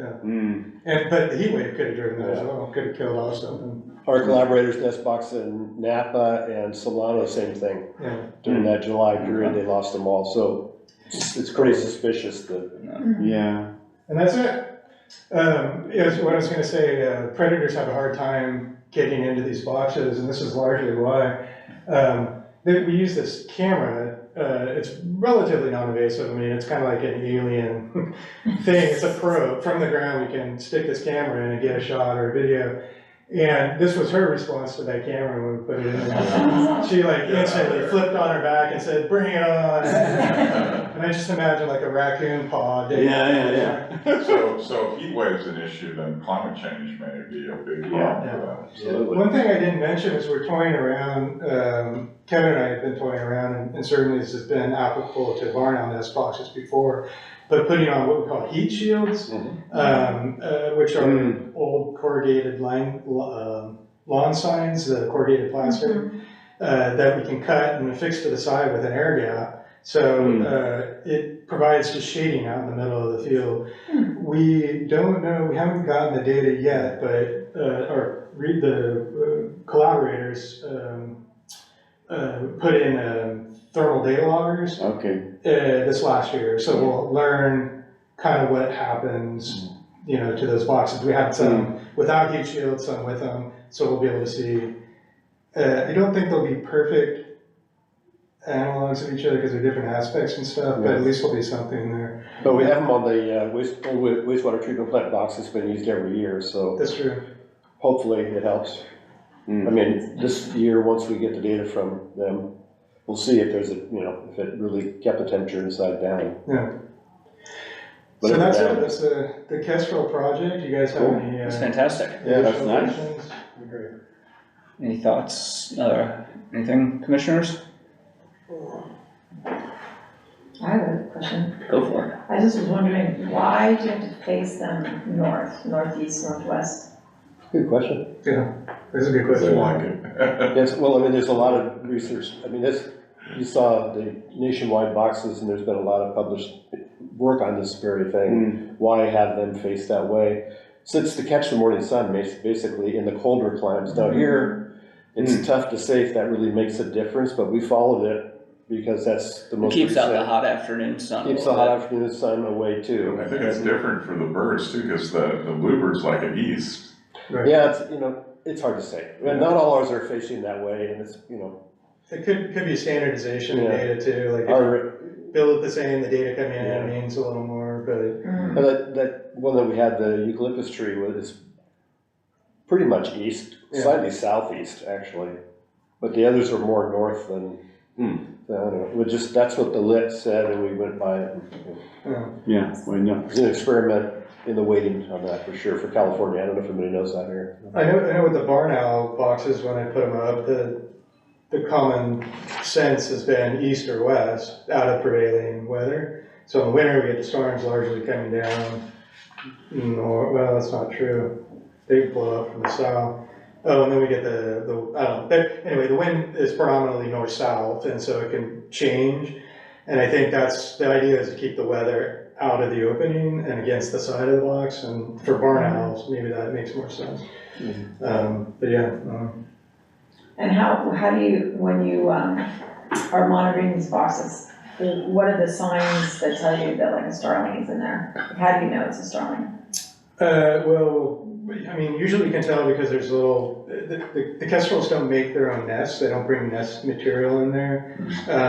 Yeah. But the heat wave could have driven that as well. Could have killed off something. Our collaborators, nest box in Napa and Solano, same thing. Yeah. During that July period, they lost them all, so it's pretty suspicious that. Yeah. And that's it. What I was going to say, predators have a hard time getting into these boxes, and this is largely why. We use this camera. It's relatively non-invasive. I mean, it's kind of like an alien thing. It's a probe. From the ground, we can stick this camera in and get a shot or a video. And this was her response to that camera when we put it in there. She instantly flipped on her back and said, "Bring it on." And I just imagine like a raccoon paw. Yeah. So if heat wave's an issue, then climate change may be a big problem for them. Absolutely. One thing I didn't mention is we're toying around, Kevin and I have been toying around, and certainly this has been applicable to barn owl nest boxes before, but putting on what we call heat shields, which are old corrugated lawn signs, the corrugated plastic, that we can cut and affix to the side with an air gap. So it provides just shading out in the middle of the field. We don't know, we haven't gotten the data yet, but the collaborators put in thermal data loggers this last year. So we'll learn kind of what happens, to those boxes. We have some without heat shields, some with them, so we'll be able to see. I don't think they'll be perfect analogs of each other because they're different aspects and stuff, but at least there'll be something there. But we have them on the wastewater treatment plant box that's been used every year, so That's true. hopefully it helps. I mean, this year, once we get the data from them, we'll see if there's if it really kept the temperature inside down. Yeah. But So if that's it it, down- that's the Kestrel project. You guys have Cool. any? That's fantastic. Yeah, that's nice. questions? Great. Any thoughts, anything, commissioners? I have a question. Go for it. I just was wondering, why do you have to face them north, northeast, northwest? Good question. Yeah, that's a good They question. like it. Yes, well, I mean, there's a lot of research. I mean, you saw the nationwide boxes, and there's been a lot of published work on this very thing. Why have them face that way? So it's to catch the morning sun, basically, in the colder climes. Now here, it's tough to say if that really makes a difference, but we followed it because that's the It most. keeps out the recent- hot afternoon sun. Keeps the hot afternoon sun away too. I think it's different for the birds too, because the bluebirds like it east. Right. Yeah, it's hard to say. I mean, not all ours are facing that way, and it's, It could be standardization in Yeah. data too, like if our, you build it the same, the data coming in Yeah. means a little more, but. that one that we had, the eucalyptus tree, was pretty much east, Yeah. slightly southeast, actually. But the others are more north than, I don't know, that's what the lit said, and we went by it. Yeah, why not? It's an experiment in the waiting on that for sure, for California. I don't know if anybody knows that here. I know with the barn owl boxes, when I put them up, the common sense has been east or west, out of prevailing weather. So in the winter, we get the storms largely coming down. Well, that's not true. They blow up from the south. Oh, and then we get I don't know. Anyway, the wind is predominantly north-south, and so it can change. And I think the idea is to keep the weather out of the opening and against the side of the box. And for barn owls, maybe that makes more sense. But yeah. And how do you, when you, are monitoring these boxes, what are the signs that tell you that like a starling is in there? How do you know it's a starling? Well, I mean, usually you can tell because there's the kestrels don't make their own nests. They don't bring nest material in there.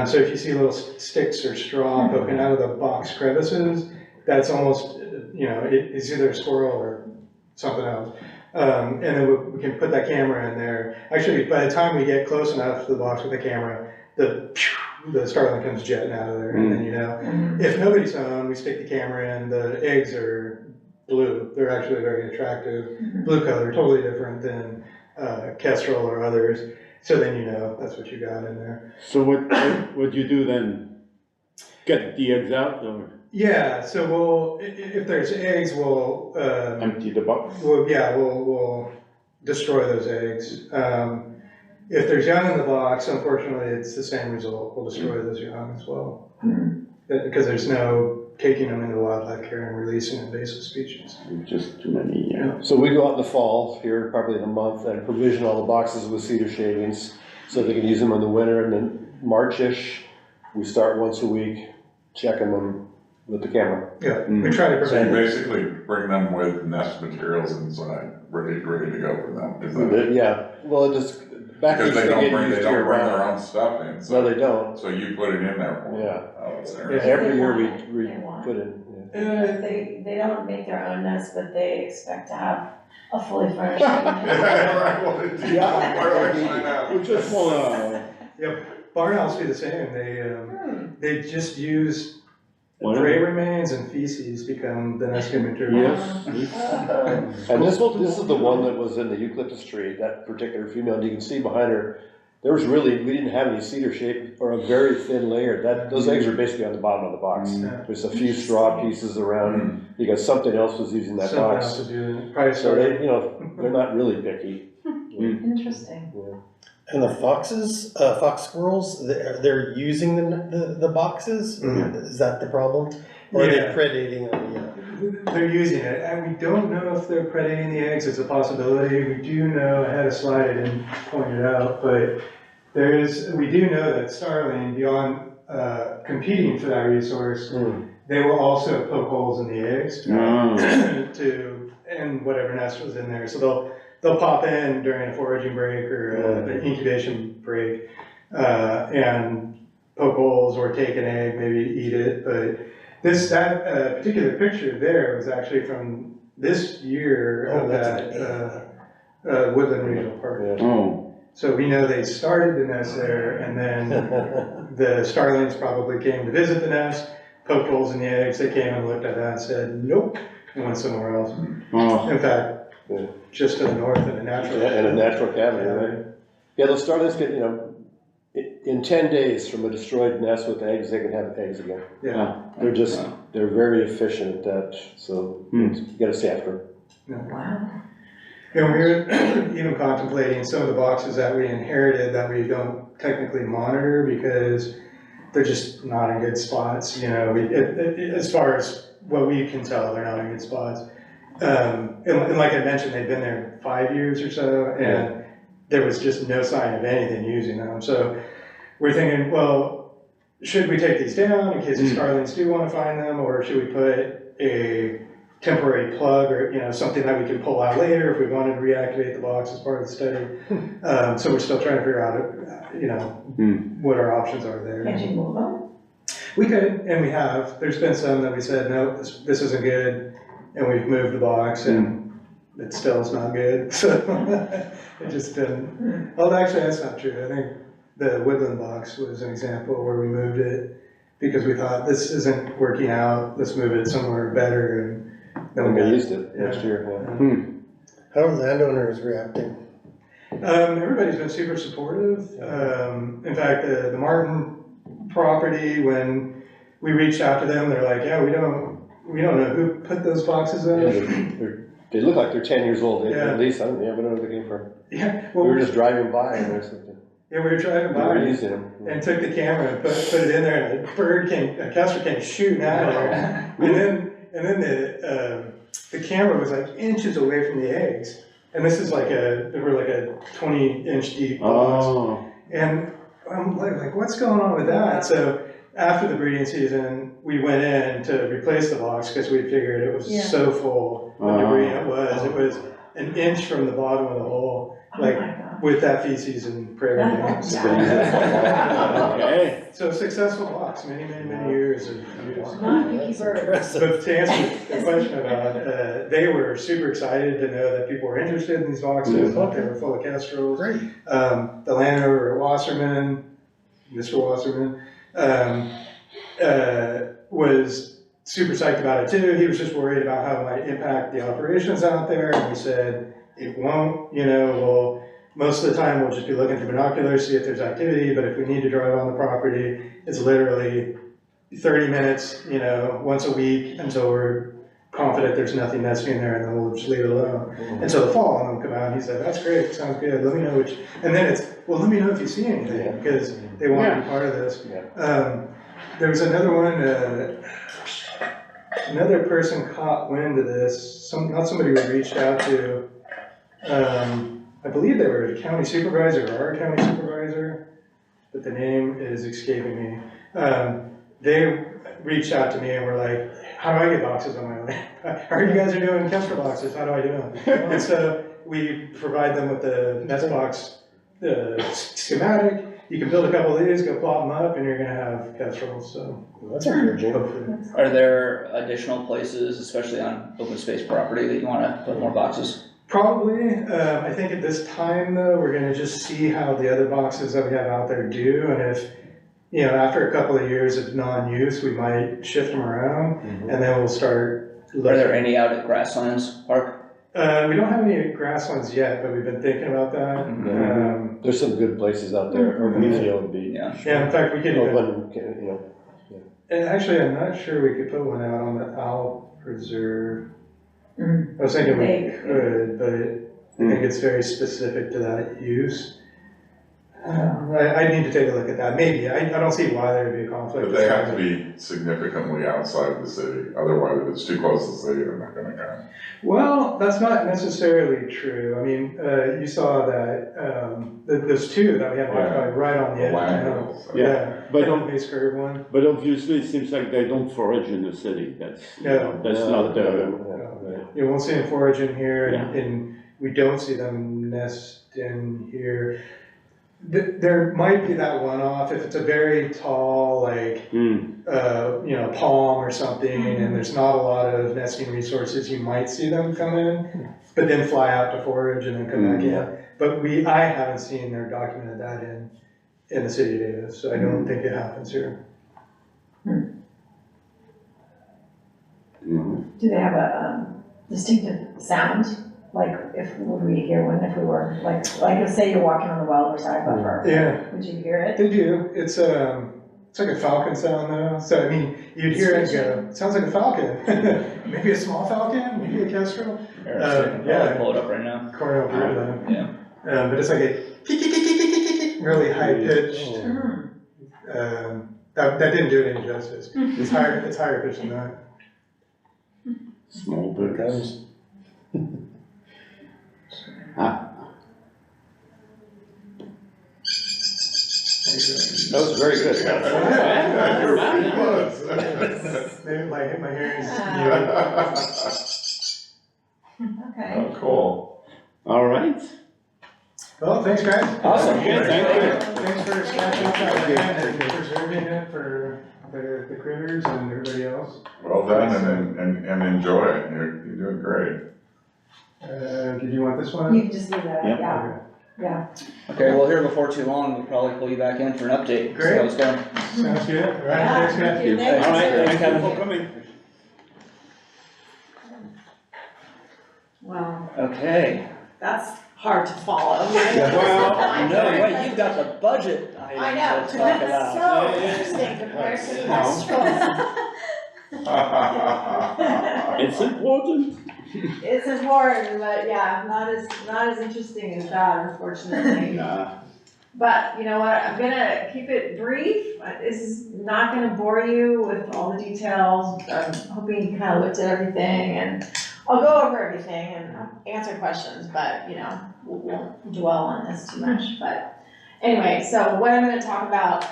So if you see little sticks or straw poking out of the box crevices, that's almost, it's either a squirrel or something else. And then we can put that camera in there. Actually, by the time we get close enough to the box with the camera, the starling comes jetting out of there, and then if nobody's home, we stick the camera in. The eggs are blue. They're actually very attractive, blue color, totally different than kestrel or others. So then that's what you got in there. So what you do then? Get the eggs out or Yeah. So if there's eggs, we'll empty the box? we'll destroy those eggs. If there's young in the box, unfortunately, it's the same result. We'll destroy those young as well. Because there's no taking them into wildlife care and releasing invasive species. Just too many, So we go out in the fall, here probably in a month, and provision all the boxes with cedar shavings so they can use them in the winter, and then March-ish, we start once a week checking them with the camera. Yeah, we try to So you prevent. basically bring them with nest materials inside, ready to go for them, is that? Yeah, well, it just, back Because they they don't get bring used their year own round. stuff in, No, so, they don't. so you put it in there for them. Yeah. Oh, it's Yeah. interesting. Every year we They want. put in. They don't make their own nest, but they expect to have a fully furnished unit. Yeah, right, what did you- where do I sign up? We just want Barn owls do the same. They just use prey remains and feces become the nesting material. And this is the one that was in the eucalyptus tree, that particular female, and you can see behind her, we didn't have any cedar shape or a very thin layer. Those eggs are basically on the bottom of the box. There's a few straw pieces around, because something else was using that Someone box. else is doing it. Probably So started. they're not really picky. Interesting. And the foxes, fox squirrels, they're using the boxes? Is that the problem? Or are they Yeah. predating on the, They're using it, and we don't know if they're predating the eggs. It's a possibility. We do know, I had a slide I didn't point it out, but we do know that starling, beyond competing for that resource, they will also poke holes in the eggs and whatever nest was in there. So they'll pop in during a foraging break or an incubation break and poke holes or take an egg, maybe eat it. But that particular picture there was actually from this year of that Woodland Regional Park. Oh, So we know they started the nest there, and then the starlings probably came to visit the nest, poked holes in the eggs. They came and looked at that and said, nope, and went somewhere else. In fact, just to the north in a natural. In a natural cavity, right? Yeah, those starlings get, in 10 days from a destroyed nest with eggs, they can have eggs again. Yeah. They're very efficient at that, so you gotta stay after them. Wow. And we were even contemplating some of the boxes that we inherited that we don't technically monitor because they're just not in good spots, as far as what we can tell, they're not in good spots. And like I mentioned, they've been there 5 years or so, and there was just no sign of anything using them. So we're thinking, well, should we take these down in case the starlings do want to find them, or should we put a temporary plug or something that we can pull out later if we wanted to reactivate the box as part of the study? So we're still trying to figure out, what our options are there. Can't you move them? We could, and we have. There's been some that we said, no, this isn't good, and we've moved the box, and it still is not good, so it just didn't. Well, actually, that's not true. I think the Woodland box was an example where we moved it because we thought this isn't working out, let's move it somewhere better, and then And we we got. used it next year, yeah. How are landowners reacting? Everybody's been super supportive. In fact, the Martin property, when we reached out to them, they're like, yeah, we don't know who put those boxes Yeah, in. they look like they're 10 years old, Yeah. at least, I don't know where they came from. Yeah, We well, were just driving by and there's something, yeah, we were driving we were by using them. and took the camera and put it in there, and a kestrel came shooting out of there. And then the camera was like inches away from the eggs. And this is they were like a 20-inch deep box. Oh, And I'm like, what's going on with that? So after the breeding season, we went in to replace the box because we figured it was Yeah. so full of debris. It was an inch from the bottom of the hole, Oh my like God. with that feces and prairie dogs. okay. So successful box, many years of use. Not picky bird. Impressive. But to answer the question about, they were super excited to know that people were interested in these boxes, thought they were full of kestrels. Great. The landowner at Wasserman, Mr. Wasserman, was super psyched about it too. He was just worried about how it might impact the operations out there, and we said, it won't, well, most of the time we'll just be looking through binoculars, see if there's activity, but if we need to drive on the property, it's literally 30 minutes, once a week until we're confident there's nothing nesting there, and then we'll just leave it alone. Until the fall, and they'll come out, and he said, that's great, sounds good, let me know and then it's, well, let me know if you see anything, because they want to be part of this. There was another one, another person caught wind of this, not somebody we reached out to. I believe they were a county supervisor or our county supervisor, but the name is escaping me. They reached out to me and were like, how do I get boxes on my land? I heard you guys are doing kestrel boxes, how do I do them? And so we provide them with the nest box schematic. You can build a couple of these, go plop them up, and you're gonna have kestrels, so That's encouraging. hopefully. Are there additional places, especially on open space property, that you wanna put more boxes? Probably, I think at this time though, we're gonna just see how the other boxes that we have out there do, and if, after a couple of years of non-use, we might shift them around, and then we'll start Are looking. there any out at Grasslands Park? We don't have any grasslands yet, but we've been thinking about that. There's some good places out there, or we feel would be. Yeah. Yeah, in fact, we could even, Open, and actually, I'm not sure we could put one out on the Owl Preserve. I was thinking we could, but I think it's very specific to that use. I need to take a look at that, maybe, I don't see why there would be a conflict. But they have to be significantly outside the city, otherwise if it's too close to the city, they're not gonna come. Well, that's not necessarily true. I mean, you saw that, there's two that we have occupied right on the edge of town. Landfills, so. Yeah, but the don't- base curve one. But obviously, it seems like they don't forage in the city, that's No. not the, You won't see them foraging here, Yeah. and we don't see them nest in here. There might be that one-off, if it's a very tall, like, palm or something, and there's not a lot of nesting resources, you might see them come in, but then fly out to forage and then come back in. But I haven't seen or documented that in the city of Davis, so I don't think it happens here. Do they have a distinctive sound? Like, would we hear one if we were, like let's say you're walking on the Wilder side buffer? Yeah. Would you hear it? They do, it's like a falcon sound though, so I mean, you'd hear it and go, it sounds like a falcon. Maybe a small falcon, maybe a kestrel, Yeah, pull it up right now. Cornell heard that. Yeah. But it's like a really high pitched, that didn't do it any justice. It's higher pitched than that. small birds. That was very good. Yeah, you're pretty close. Maybe my hearing is Okay. Oh, cool. All right. Well, thanks guys. Awesome. Okay, thank you. Thanks for snatching up that land and preserving it for the critters and everybody else. Well done and enjoy it, you're doing great. Did you want this one? You can just leave that, Yeah. yeah, Okay. yeah. Okay, well, here before too long, we'll probably pull you back in for an update. See Great. how it's going. Sounds good, all right, Yeah, thanks, guys. thank you. Thanks, All right, sir. thanks, Kevin. for coming. Wow, Okay. that's hard to follow. Well, no way, you've got the budget I know, items to talk about. so interesting compared to the rest It's important. It's important, but yeah, not as interesting as that, unfortunately. Nah. But you know what, I'm gonna keep it brief. This is not gonna bore you with all the details. I'm hoping you kind of looked at everything, and I'll go over everything and answer questions, but you know, we won't dwell on this too much. But anyway, so what I'm gonna talk about,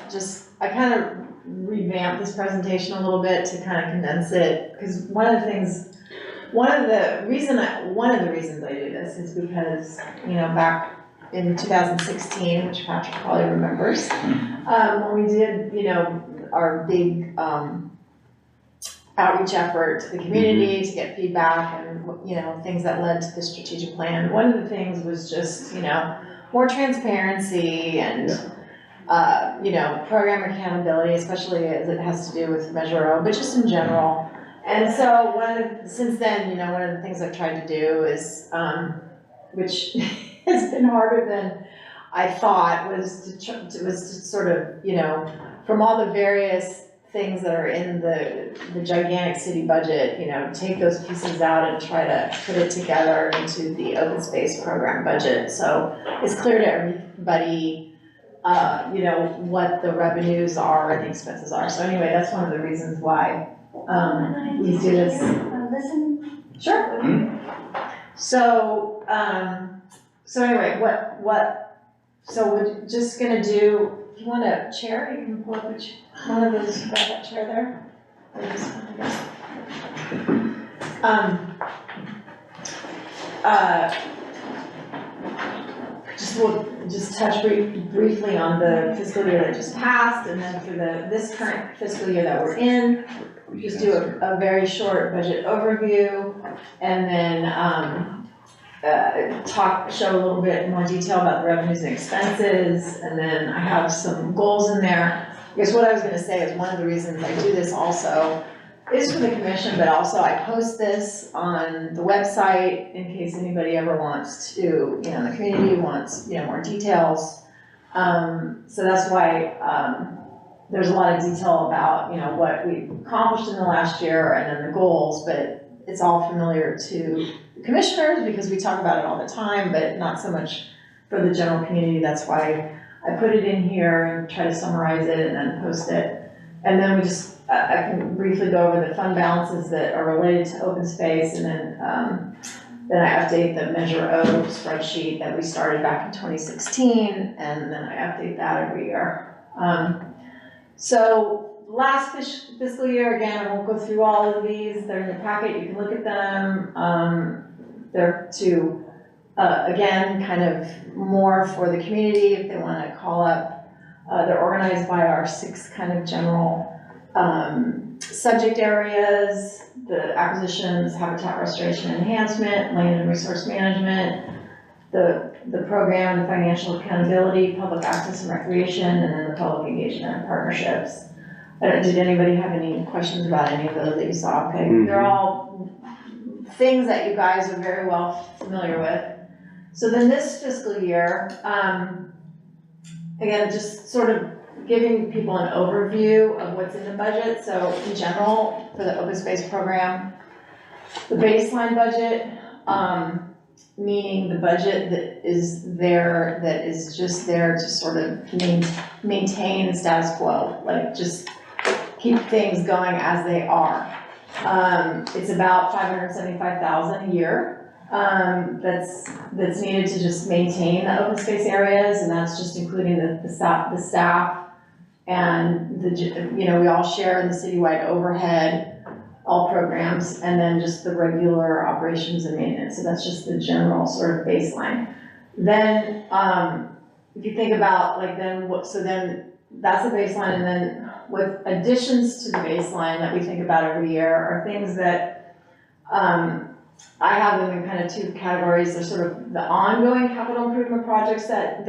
I kind of revamped this presentation a little bit to kind of condense it, because one of the reasons I do this is because, you know, back in 2016, which Patrick probably remembers, when we did, you know, our big outreach effort to the community to get feedback and, you know, things that led to the strategic plan. One of the things was just, you know, more transparency and, you know, program accountability, especially as it has to do with Measure O, but just in general. And so since then, you know, one of the things I've tried to do is, which has been harder than I thought, was to sort of, you know, from all the various things that are in the gigantic city budget, you know, take those pieces out and try to put it together into the open space program budget. So it's clear to everybody, you know, what the revenues are and the expenses are. So anyway, that's one of the reasons why we do this. Sure. So, so anyway, so we're just gonna do, if you want a chair, you can pull up one of those, grab that chair there. Or just, we'll just touch briefly on the fiscal year that just passed, and then for this current fiscal year that we're in, just do a very short budget overview, and then show a little bit more detail about the revenues and expenses, and then I have some goals in there. I guess what I was gonna say is one of the reasons I do this also is for the commission, but also I post this on the website in case anybody ever wants to, you know, the community wants, you know, more details. So that's why there's a lot of detail about, you know, what we accomplished in the last year and then the goals, but it's all familiar to the commissioners because we talk about it all the time, but not so much for the general community. That's why I put it in here and try to summarize it and then post it. And then I can briefly go over the fund balances that are related to open space, and then I update the Measure O spreadsheet that we started back in 2016, and then I update that every year. So last fiscal year, again, I won't go through all of these, they're in the packet, you can look at them. They're to, again, kind of more for the community if they wanna call up. They're organized by our 6 kind of general subject areas: the acquisitions, habitat restoration and enhancement, land and resource management, the program and financial accountability, public access and recreation, and then the public engagement and partnerships. Did anybody have any questions about any of those that you saw? Okay, they're all things that you guys are very well familiar with. So then this fiscal year, again, just sort of giving people an overview of what's in the budget. So in general, for the open space program, the baseline budget, meaning the budget that is there, that is just there to sort of maintain the status quo, like just keep things going as they are. It's about $575,000 a year. That's needed to just maintain the open space areas, and that's just including the staff and you know, we all share in the citywide overhead, all programs, and then just the regular operations and maintenance. So that's just the general sort of baseline. Then, if you think about like then that's the baseline, and then with additions to the baseline that we think about every year are things that I have them in kind of two categories. They're sort of the ongoing capital improvement projects that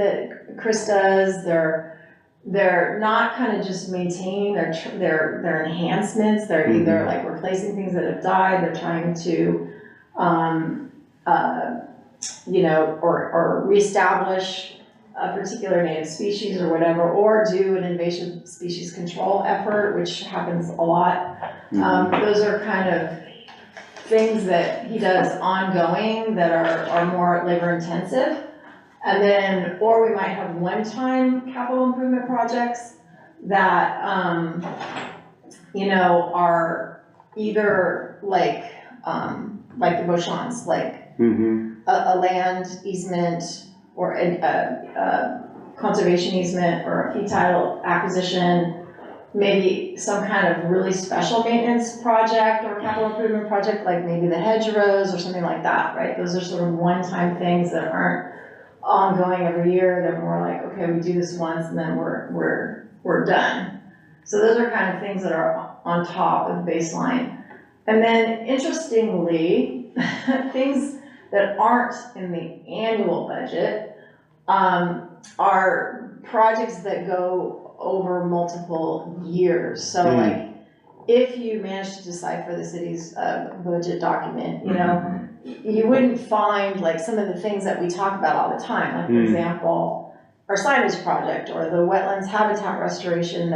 Chris does. They're not kind of just maintaining, they're enhancements. They're either like replacing things that have died, they're trying to, you know, or reestablish a particular native species or whatever, or do an invasive species control effort, which happens a lot. Those are kind of things that he does ongoing that are more labor intensive. And then, or we might have one-time capital improvement projects that, you know, are either like the Beauchamps, like a land easement or a conservation easement or a fee title acquisition, maybe some kind of really special maintenance project or capital improvement project, like maybe the hedgerows or something like that, right? Those are sort of one-time things that aren't ongoing every year. They're more like, okay, we do this once and then we're done. So those are kind of things that are on top of the baseline. And then interestingly, things that aren't in the annual budget are projects that go over multiple years. So like, if you manage to decipher the city's budget document, you know, you wouldn't find like some of the things that we talk about all the time, like for example, our signage project or the wetlands habitat restoration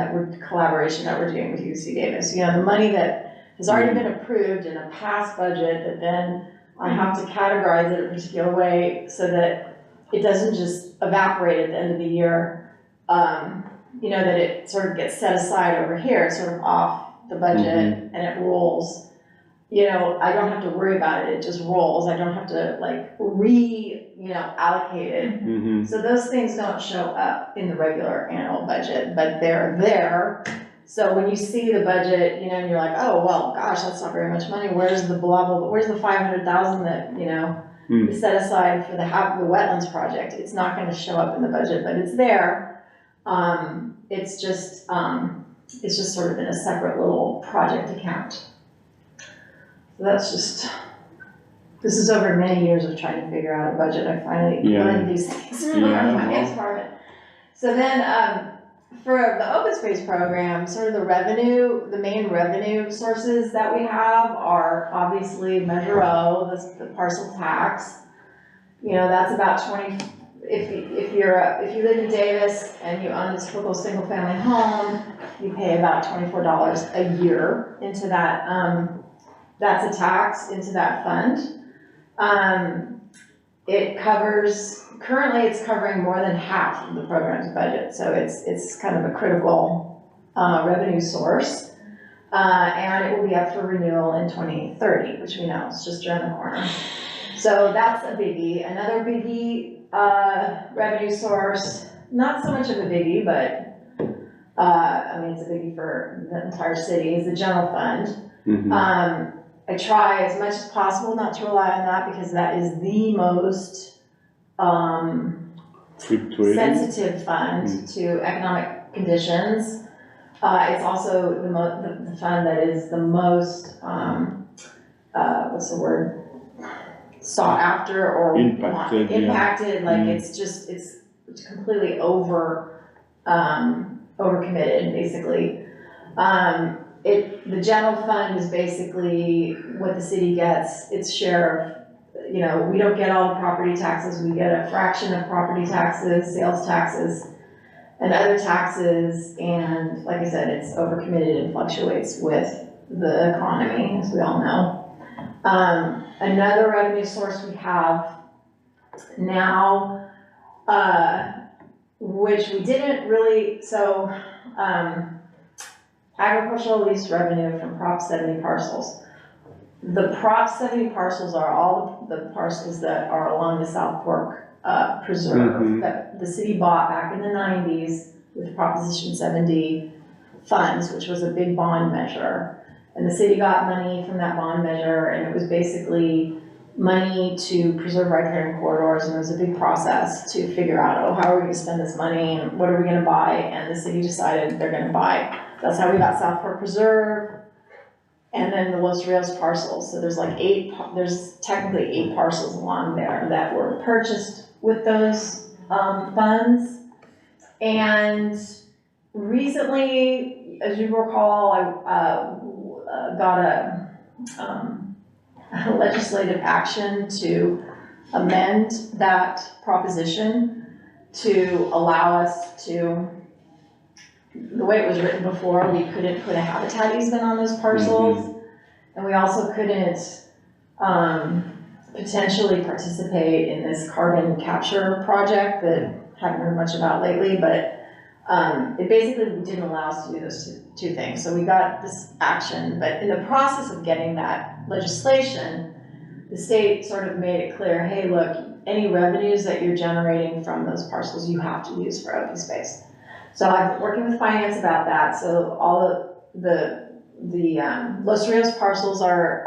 collaboration that we're doing with UC Davis. You know, the money that has already been approved in a past budget that then I have to categorize it a particular way so that it doesn't just evaporate at the end of the year. You know, that it sort of gets set aside over here, it's sort of off the budget and it rolls. You know, I don't have to worry about it, it just rolls. I don't have to like allocate it. So those things don't show up in the regular annual budget, but they're there. So when you see the budget, you know, and you're like, oh, well, gosh, that's not very much money. Where's the blah, blah, blah, where's the 500,000 that, you know, is set aside for the wetlands project? It's not gonna show up in the budget, but it's there. It's just sort of in a separate little project account. So that's just, this is over many years of trying to figure out a budget. I finally learned these things from our finance department. So then, for the open space program, sort of the main revenue sources that we have are obviously Measure O, the parcel tax. You know, that's about 20, if you live in Davis and you own a typical single family home, you pay about $24 a year into that, that's a tax into that fund. Currently it's covering more than half of the program's budget, so it's kind of a critical revenue source. And it will be up for renewal in 2030, which we know is just around the corner. So that's a biggie. Another biggie revenue source, not so much of a biggie, but I mean, it's a biggie for the entire city, is the general fund. I try as much as possible not to rely on that because that is the most sensitive fund to economic conditions. It's also the fund that is the most, what's the word? Sought after or impacted. Like it's completely overcommitted, basically. The general fund is basically what the city gets, its share of, you know, we don't get all the property taxes, we get a fraction of property taxes, sales taxes, and other taxes, and like I said, it's overcommitted and fluctuates with the economy, as we all know. Another revenue source we have now, which we didn't really, agricultural lease revenue from Prop 70 parcels. The Prop 70 parcels are all the parcels that are along the South Fork Preserve that the city bought back in the 90s with Proposition 70 funds, which was a big bond measure. And the city got money from that bond measure, and it was basically money to preserve riparian corridors, and it was a big process to figure out, oh, how are we going to spend this money, and what are we going to buy? And the city decided they're going to buy. That's how we got South Fork Preserve. and then the Los Rios parcels, so there's like there's technically 8 parcels along there that were purchased with those, funds. And recently, as you recall, I, got a legislative action to amend that proposition to allow us to, the way it was written before, we couldn't put a habitat easement on those parcels. And we also couldn't, potentially participate in this carbon capture project that haven't heard much about lately, but it basically didn't allow us to do those two things. So we got this action, but in the process of getting that legislation, the state sort of made it clear, hey, look, any revenues that you're generating from those parcels, you have to use for open space. So I've been working with finance about that. So all of the Los Rios parcels are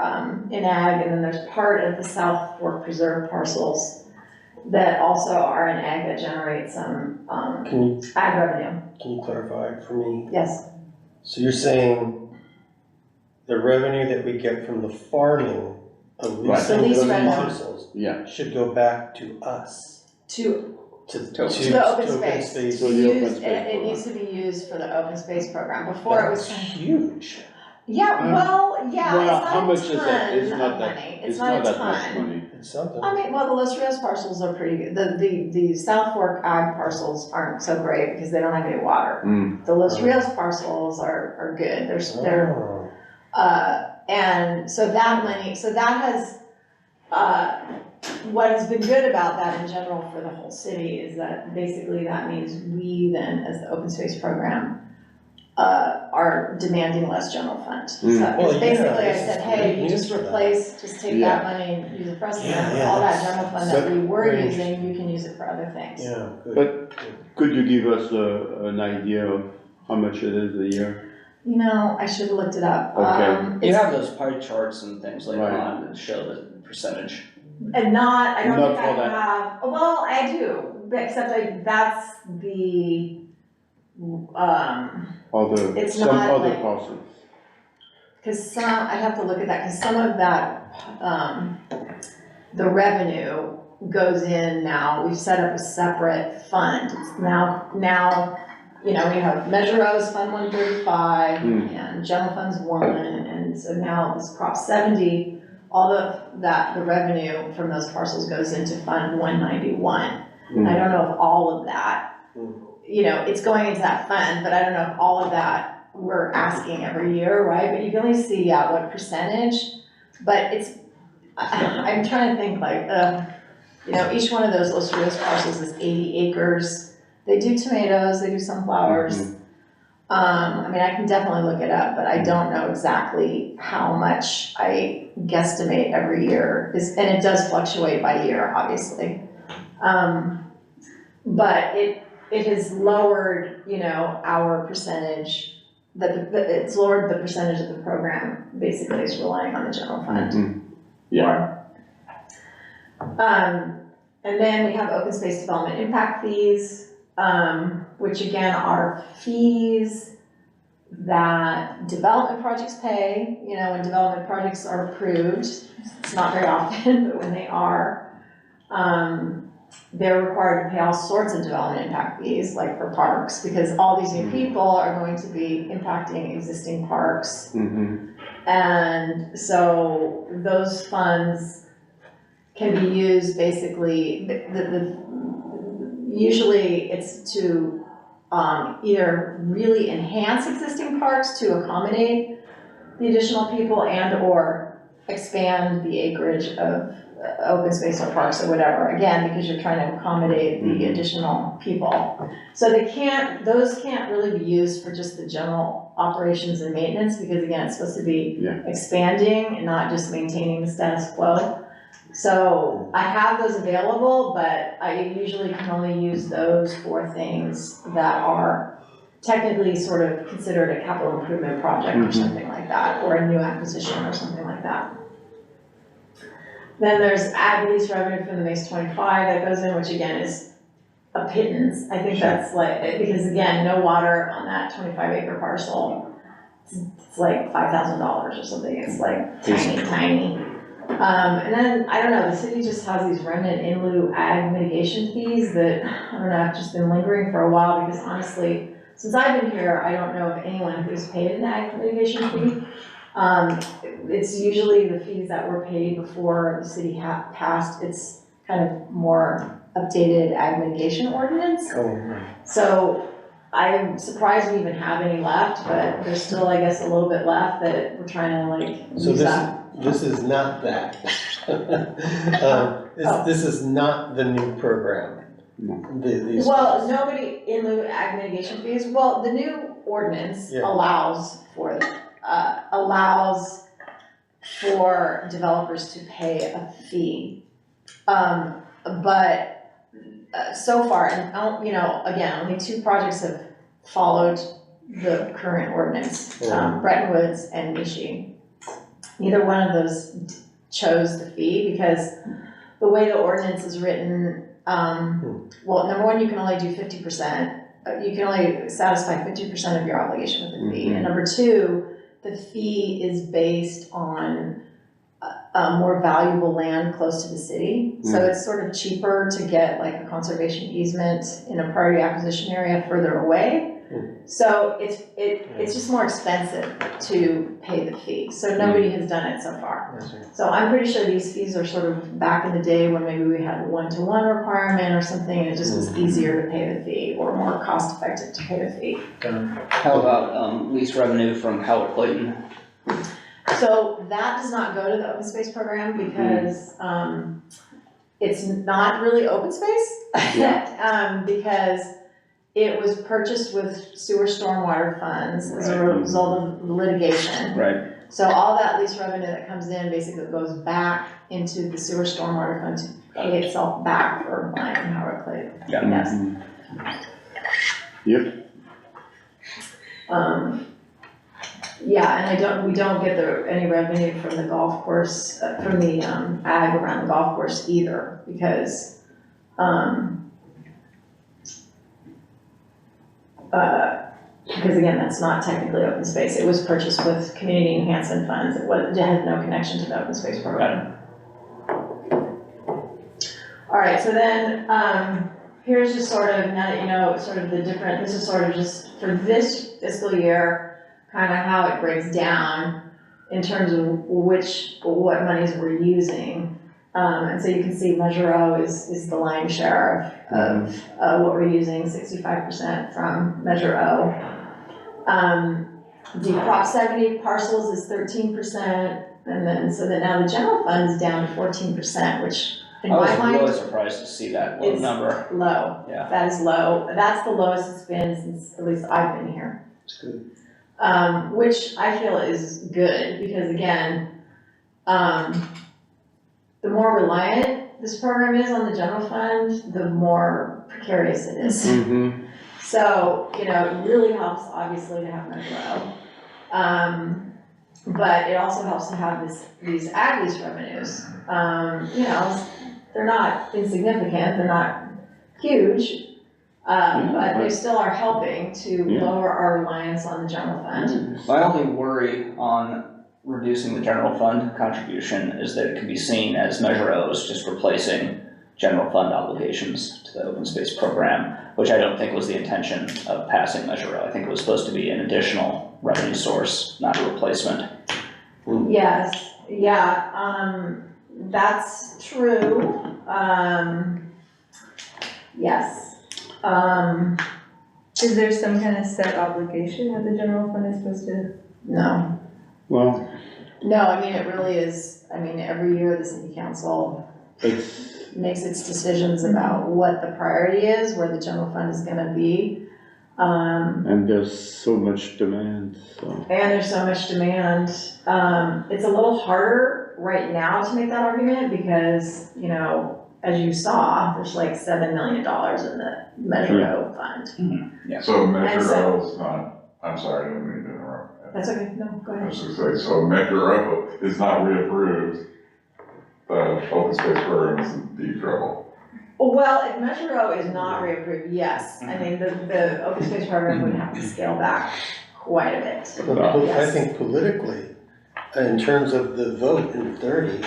in ag, and then there's part of the South Fork Preserve parcels that also are in ag that generate some ag revenue. Can you clarify for me? Yes, So you're saying the revenue that we get from the farming of Right. The leasing lease those revenue. parcels Yeah, should go back to us, to to the open space. So the open Used- space it program. needs to be used for the open space program. Before it was That's kind of, huge. yeah, well, yeah, well, it's how not much a is that? It's ton not of that- money. it's not that much ton. money. It's something. I mean, well, the Los Rios parcels are pretty good. The South Fork ag parcels aren't so great because they don't have any water. Mm. The Los Rios parcels are good. They're Oh. and so that money, so that has, what has been good about that in general for the whole city is that basically that means we then, as the open space program, are demanding less general fund. So, Mm. Well, because yeah, basically I this is said, hey, great you news just for that. replace, just take Yeah. that money and use it for us, and Yeah, then yeah, all that that's- general fund that so we were very using, you can use it for other things. Yeah, good. But could you give us an idea of how much it is a year? You know, I should have looked it up. Okay. You It's- have those pie charts and things later Right. on that show the percentage. And I don't Not think for I that. have, well, I do, but except that's the, Other, It's some not other like- parcels? cause I have to look at that, cause some of that, the revenue goes in now, we've set up a separate fund. It's now, you know, we have Measure O's Fund 135 and General Funds 1, and so now this Prop 70, all of that, the revenue from those parcels goes into Fund 191. Mm. I don't know if all of that, you know, it's going into that fund, but I don't know if all of that we're asking every year, right? But you can only see, what percentage, but it's, I'm trying to think like, you know, each one of those Los Rios parcels is 80 acres. They do tomatoes, they do sunflowers. I mean, I can definitely look it up, but I don't know exactly how much I guesstimate every year, and it does fluctuate by year, obviously. But it has lowered, you know, our percentage, it's lowered the percentage of the program basically is relying on the general fund. Mhm. Yeah. And then we have open space development impact fees, which again are fees that development projects pay, you know, when development projects are approved. It's not very often, but when they are, they're required to pay all sorts of development impact fees, like for parks, because all these new people are going to be impacting existing parks. Mhm. And so those funds can be used basically, usually it's to either really enhance existing parks to accommodate the additional people and or expand the acreage of open space or parks or whatever, again, because you're trying to accommodate the additional people. So those can't really be used for just the general operations and maintenance, because again, it's supposed to be Yeah. expanding and not just maintaining the status quo. So I have those available, but I usually can only use those for things that are technically sort of considered a capital improvement project or something like that, or a new acquisition or something like that. Then there's ag lease revenue from the Mace 25 that goes in, which again is a pittance. I think that's like, because again, no water on that 25 acre parcel. it's like $5,000 or something, it's like tiny. And then, I don't know, the city just has these remnant in lieu ag mitigation fees that, I don't know, have just been lingering for a while, because honestly, since I've been here, I don't know of anyone who's paid an ag mitigation fee. It's usually the fees that were paid before the city passed its kind of more updated ag mitigation ordinance. So I'm surprised we even have any left, but there's still, I guess, a little bit left that we're trying to like So use up. this is not that. This is not the new program. These Well, fees. nobody in lieu of ag mitigation fees, well, the new ordinance Yeah. allows for developers to pay a fee. But so far, and, you know, again, only 2 projects have followed the current ordinance, Bretton Woods and Nishi. Neither one of those chose the fee, because the way the ordinance is written, well, number one, you can only do 50%. You can only satisfy 50% of your obligation with the fee. And number 2, the fee is based on more valuable land close to the city. So it's sort of cheaper to get like a conservation easement in a priority acquisition area further away. So it's just more expensive to pay the fee. So nobody has done it so far. So I'm pretty sure these fees are sort of back in the day when maybe we had a 1-to-1 requirement or something, and it just was easier to pay the fee or more cost effective to pay the fee. How about, lease revenue from Howard Clayton? So that does not go to the open space program because, it's not really open space. Because it was purchased with sewer stormwater funds as a result of litigation. Right. So all that lease revenue that comes in basically goes back into the sewer stormwater fund to pay itself back for buying Howard Clay. Yeah. Yes. Yep. Yeah, and we don't get any revenue from the golf course, from the, ag around the golf course either, because, because again, that's not technically open space. It was purchased with community enhancement funds. It had no connection to the open space program. All right, so then, here's just sort of, now that you know, sort of the different, this is sort of just for this fiscal year, kind of how it breaks down in terms of what monies we're using. And so you can see Measure O is the lion's share of what we're using, 65% from Measure O. The Prop 70 parcels is 13%, and then, so that now the general fund is down to 14%, which in I was my mind really surprised to see that low is number. low. Yeah. That is low. That's the lowest it's been since at least I've been here. It's good. Which I feel is good, because again, the more reliant this program is on the general fund, the more precarious it is. So, you know, it really helps obviously to have Measure O. But it also helps to have these ag lease revenues. You know, they're not insignificant, they're not huge, but they still are helping to lower our reliance on the general fund. My only worry on reducing the general fund contribution is that it can be seen as Measure O is just replacing general fund obligations to the open space program, which I don't think was the intention of passing Measure O. I think it was supposed to be an additional revenue source, not a replacement. Yes, yeah, that's true, yes. Is there some kind of set obligation that the general fund is supposed to? No, Well, no, I mean, it really is, I mean, every year the city council it's, makes its decisions about what the priority is, where the general fund is gonna be. and there's so much demand, so. And there's so much demand. It's a little harder right now to make that argument because, you know, as you saw, there's like $7 million in the Measure O fund. So And Measure so- O is not, I'm sorry, I didn't mean to interrupt. That's okay, no, go I ahead. was just saying, so Measure O is not reapproved, the open space program is in deep trouble. Well, if Measure O is not reapproved, yes. I mean, the open space program would have to scale back quite a bit. I Yes. think politically, in terms of the vote in 30,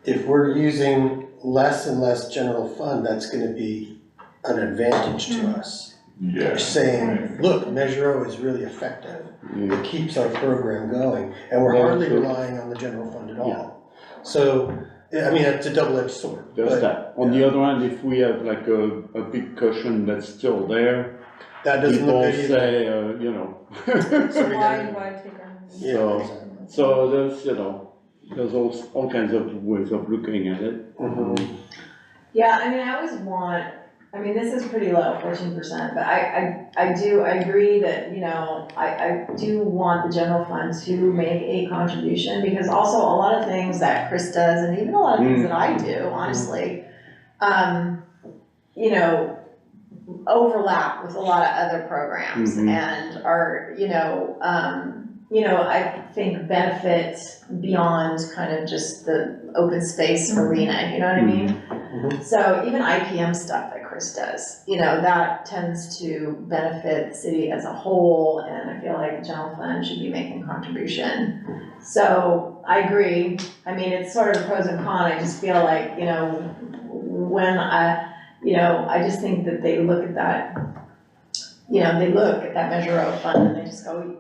if we're using less and less general fund, that's gonna be an advantage to us. Yeah. They're saying, look, Measure O is really effective. It keeps our program going, and we're hardly relying on the general fund at all. So, I mean, it's a double-edged sword. There's but that. On the other hand, if we have like a big cushion that's still there, That doesn't people look good either. say, you know. So we why, gotta- why take on? Yeah, So- exactly. So there's, you know, there's all kinds of ways of looking at it. Mhm. Yeah, I mean, I always want, I mean, this is pretty low, 14%, but I agree that, you know, I do want the general fund to make a contribution, because also a lot of things that Chris does, and even a lot of things that I do, honestly, you know, overlap with a lot of other programs Mhm. and are, I think benefit beyond kind of just the open space arena, you know what I mean? So even IPM stuff that Chris does, you know, that tends to benefit the city as a whole, and I feel like the general fund should be making a contribution. So I agree, I mean, it's sort of pros and cons, I just feel like, you know, when I just think that they look at that, you know, they look at that Measure O fund and they just go,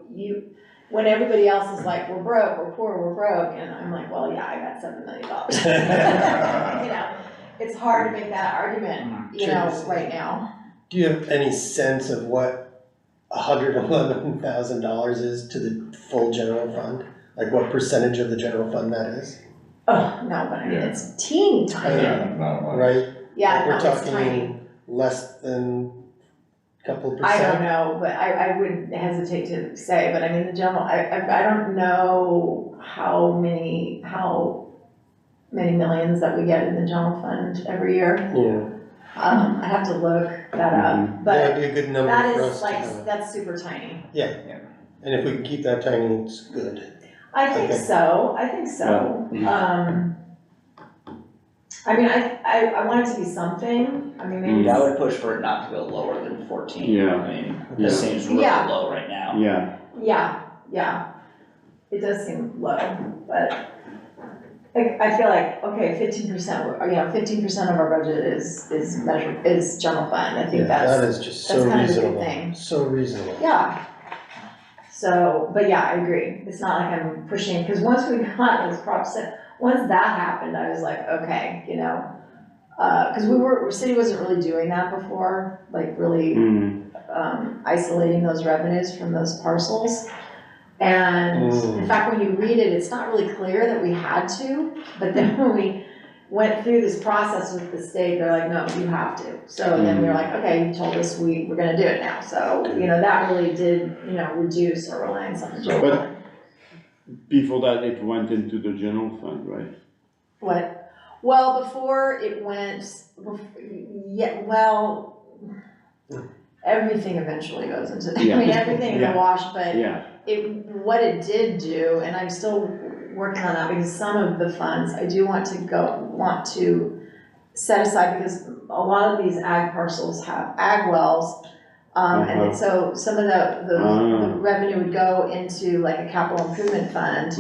when everybody else is like, we're broke, we're poor, we're broke, and I'm like, well, yeah, I got $7 million. You know, it's hard to make that argument, you know, right now. Do you have any sense of what $111,000 is to the full general fund? Like what percentage of the general fund that is, Oh, no, but I mean, Yeah. it's teeny tiny. Yeah, not much. right? Yeah, no, We're it's tiny. talking less than a couple of I percent? don't know, but I would hesitate to say, but I mean, the general, I don't know how many millions that we get in the general fund every year. Yeah, I'd have to look that up, that but would be a good number that for is us to like, have. that's super tiny. And if we can keep that tiny, it's good. I think Okay. so, I think so. I mean, I want it to be something, I mean, maybe Yeah, I it's, would push for it not to go lower than 14. Yeah. I mean, this Yeah. seems really Yeah. low right now. Yeah, yeah, it does seem low, but I feel like, okay, 15%, you know, 15% of our budget is general fund, I think Yeah, that that's, is just that's so kind of a good reasonable, thing. so reasonable. Yeah. So, but yeah, I agree, it's not like I'm pushing, because once we got this once that happened, I was like, okay, you know, cause city wasn't really doing that before, like really isolating those revenues from those parcels. And in fact, when you read it, it's not really clear that we had to, but then when we went through this process with the state, they're like, no, you have to. So then we were like, okay, you told us we're gonna do it now. So, you know, that really did, you know, reduce our reliance on the general But- fund. before that, it went into the general fund, right? What? Well, before it went, yeah, well, everything eventually goes into, I mean, Yeah. everything in Yeah. the wash, but Yeah, what it did do, and I'm still working on that, because some of the funds, I do want to set aside, because a lot of these ag parcels have ag wells. And then so some of the revenue would go into like a capital improvement fund.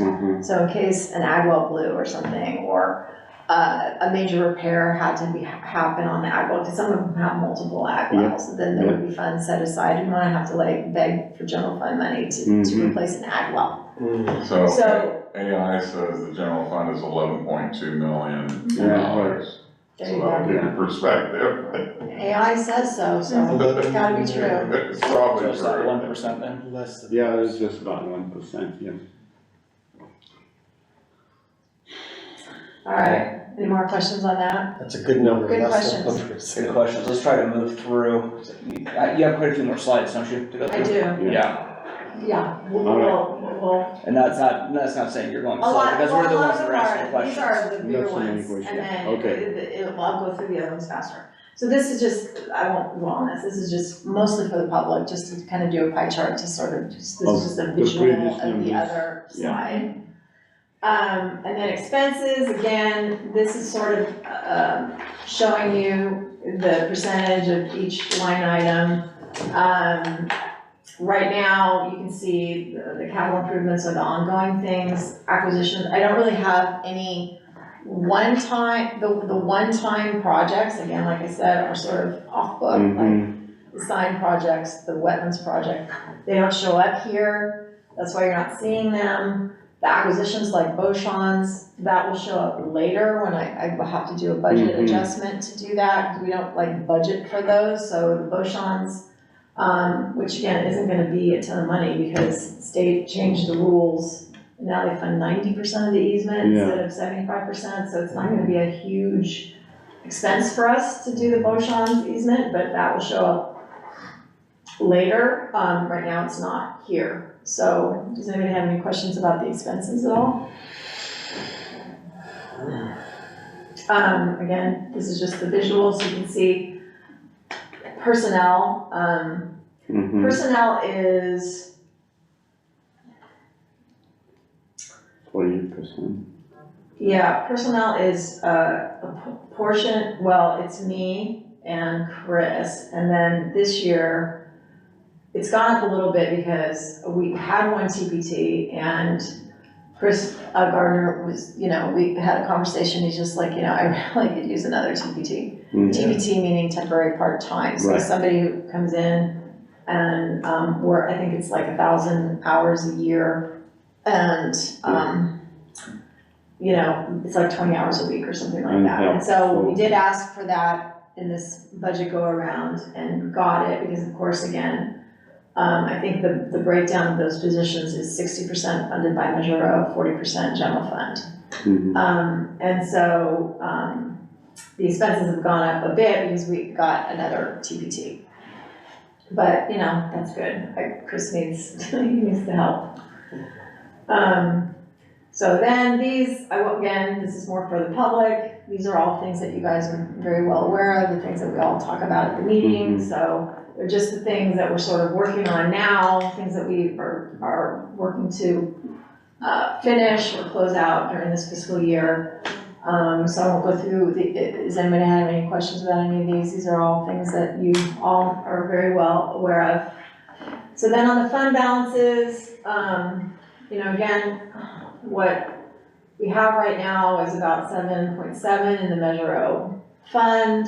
So in case an ag well blew or something, or a major repair had to happen on the ag well, because some of them have multiple ag wells, then there would be funds set aside, and I have to like beg for general fund money to replace an ag well. So So- AI says the general fund is $11.2 million. Yeah, There So you that'll go. give you perspective. AI says so, so it's gotta be true. It's So probably it's that true. 1% then? Less than. yeah, it's just about 1%, yeah. Alright, any more questions on that? That's a good number, Good less than questions. 1%. Good questions, let's try to move through. You have quite a few more slides, don't you, to go through? I do, Yeah, yeah, All and that's not saying you're going a slow, lot, because well, we're a the lot ones of that them are asking the are, these questions. are the bigger Not so many ones, and questions. then Okay. I'll go through the other ones faster. So this is just, I won't dwell on this is just mostly for the public, just to kind of do a pie chart to sort of, this is just a the visual previous of the numbers. other Yeah. slide. And then expenses, again, this is sort of, showing you the percentage of each line item. right now, you can see the capital improvements are the ongoing things, acquisitions, I don't really have any one-time, the one-time projects, again, like I said, are sort of off book, like the sign projects, the wetlands project, they don't show up here, that's why you're not seeing them. The acquisitions like Beauchamps, that will show up later when I will have to do a budget adjustment to do that, because we don't like budget for those, so the Beauchamps, which again, isn't gonna be a ton of money because state changed the rules. Now they fund 90% of the easement instead of 75%, so it's not gonna be a huge expense for us to do the Beauchamps easement, but that will show up later. Right now it's not here. So does anybody have any questions about the expenses at all? Again, this is just the visual, so you can see personnel. Personnel is 40%. Yeah, personnel is a portion, well, it's me and Chris, and then this year, it's gone up a little bit because we had one TPT and Chris Gardner was, we had a conversation, he's just like, I really could use another TPT. TPT meaning temporary part-time, so Right. somebody who comes in and, I think it's like 1,000 hours a year, and, it's like 20 hours a week or something like that. And so we did ask for that in this budget go-around and got it, because of course, again, I think the breakdown of those positions is 60% funded by Measure O, 40% general fund. And so, the expenses have gone up a bit because we got another TPT. But, that's good. Chris needs, he needs the help. So then again, this is more for the public. These are all things that you guys are very well aware of, the things that we all talk about at the meeting. So they're just the things that we're sort of working on now, things that we are working to finish or close out during this fiscal year. So I won't go through does anybody have any questions about any of these? These are all things that you all are very well aware of. So then on the fund balances, again, what we have right now is about 7.7 in the Measure O fund.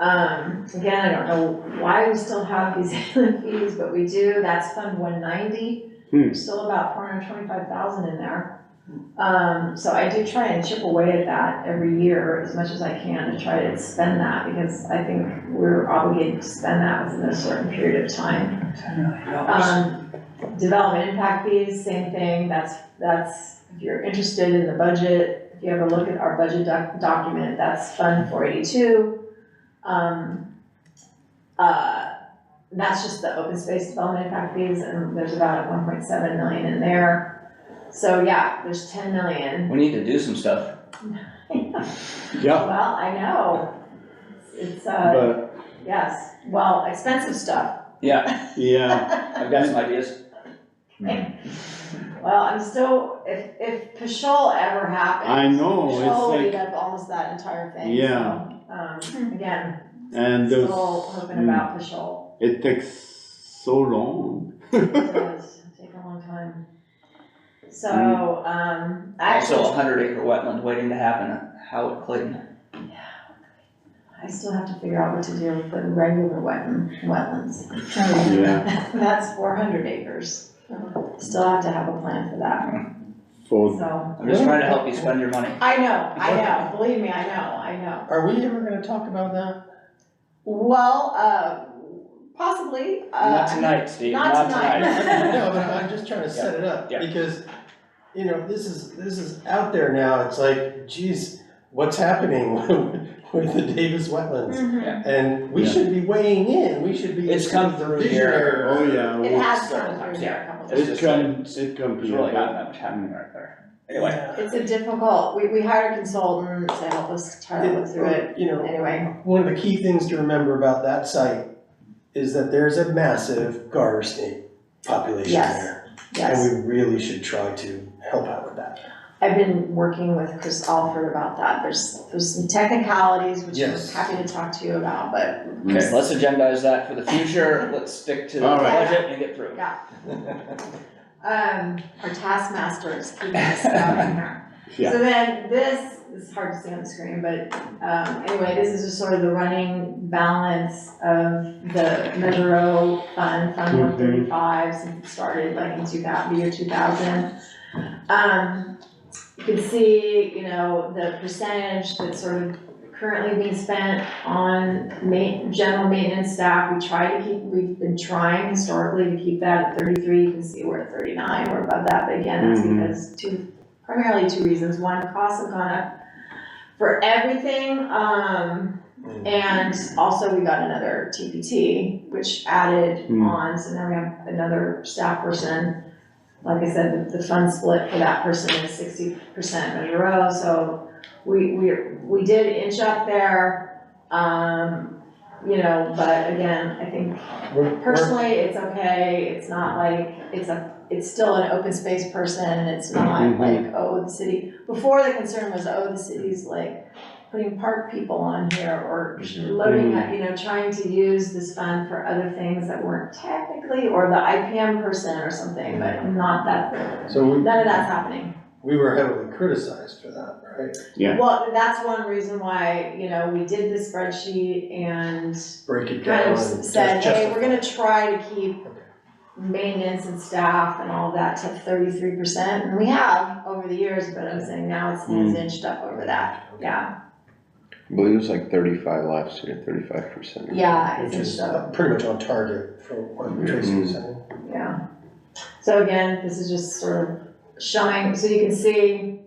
Again, I don't know why we still have these fees, but we do. That's Fund 190. There's still about 425,000 in there. So I do try and chip away at that every year as much as I can to try to spend that, because I think we're obligated to spend that within a certain period of time. Development impact fees, same thing. That's if you're interested in the budget, if you ever look at our budget document, that's Fund 482. That's just the open space development impact fees, and there's about 1.7 million in there. So yeah, there's 10 million. We need to do some stuff. Yeah. Well, I know. It's But, yes, well, expensive stuff. Yeah, yeah, I've got some ideas. Well, I'm still, if Pashol ever happens. I know, Pashol it's will like- eat up almost that entire thing. Yeah. So, again, and those, still hoping about Pashol. it takes so long. It does take a long time. So, Also, actually, 100-acre wetland waiting to happen, how at Clayton. I still have to figure out what to do with the regular wetlands. Yeah. That's 400 acres. Still have to have a plan for that, For, so. I'm just trying to help you spend your money. I know, believe me, I know. Are we ever gonna talk about that? Well, possibly. Not tonight, Steve, not not tonight. tonight. No, but I'm just trying to set it up, Yeah. because, this is out there now, it's like, geez, what's happening with the Davis wetlands? Mhm. And we Yeah. should be weighing in, we should be. It's come through here. oh yeah. It has Several come times, through there yeah. a couple It's times. just It comes There's really not that much happening right there. Anyway, It's a difficult, we hired a consultant to help us try to look through it, anyway. One of the key things to remember about that site is that there's a massive garter snake population Yes. there. Yes, And we really should try to help out with that. I've been working with Chris Alford about that. There's some technicalities, which I'm Yes. happy to talk to you about, but Okay, let's agendize that for the future, let's stick to the All right. budget and get through. our taskmaster is keeping us stuck in here. Yeah. So then this is hard to see on the screen, but anyway, this is just sort of the running balance of the Measure O Fund 135 since it started like in the year 2000. You can see, you know, the percentage that's sort of currently being spent on general maintenance staff. We've been trying historically to keep that at 33. You can see we're at 39, we're above that, but again, that's because primarily two reasons. One, costs have gone up for everything, and also we got another TPT, which added on, so now we have another staff person. Like I said, the fund split for that person is 60% Measure O, so we did inch up there, you know, but again, I think personally, it's okay. It's not like, it's still an open space person. It's not like, oh, the city, before the concern was, oh, the city's like putting park people on here or loading, you know, trying to use this fund for other things that weren't technically, or the IPM person or something, but not that, So none of that's happening. we were heavily criticized for that, right? Yeah. Well, that's one reason why, you know, we did the spreadsheet and Break it down. kind of and said, hey, we're gonna justify. try to keep maintenance and staff and all that to 33%, and we have over the years, but I'm saying now it's inched up over that, yeah. I believe it was like 35 last year, 35%. Yeah, it's Which is inched up, pretty much on target for what Tracy was saying. yeah. So again, this is just sort of showing, so you can see,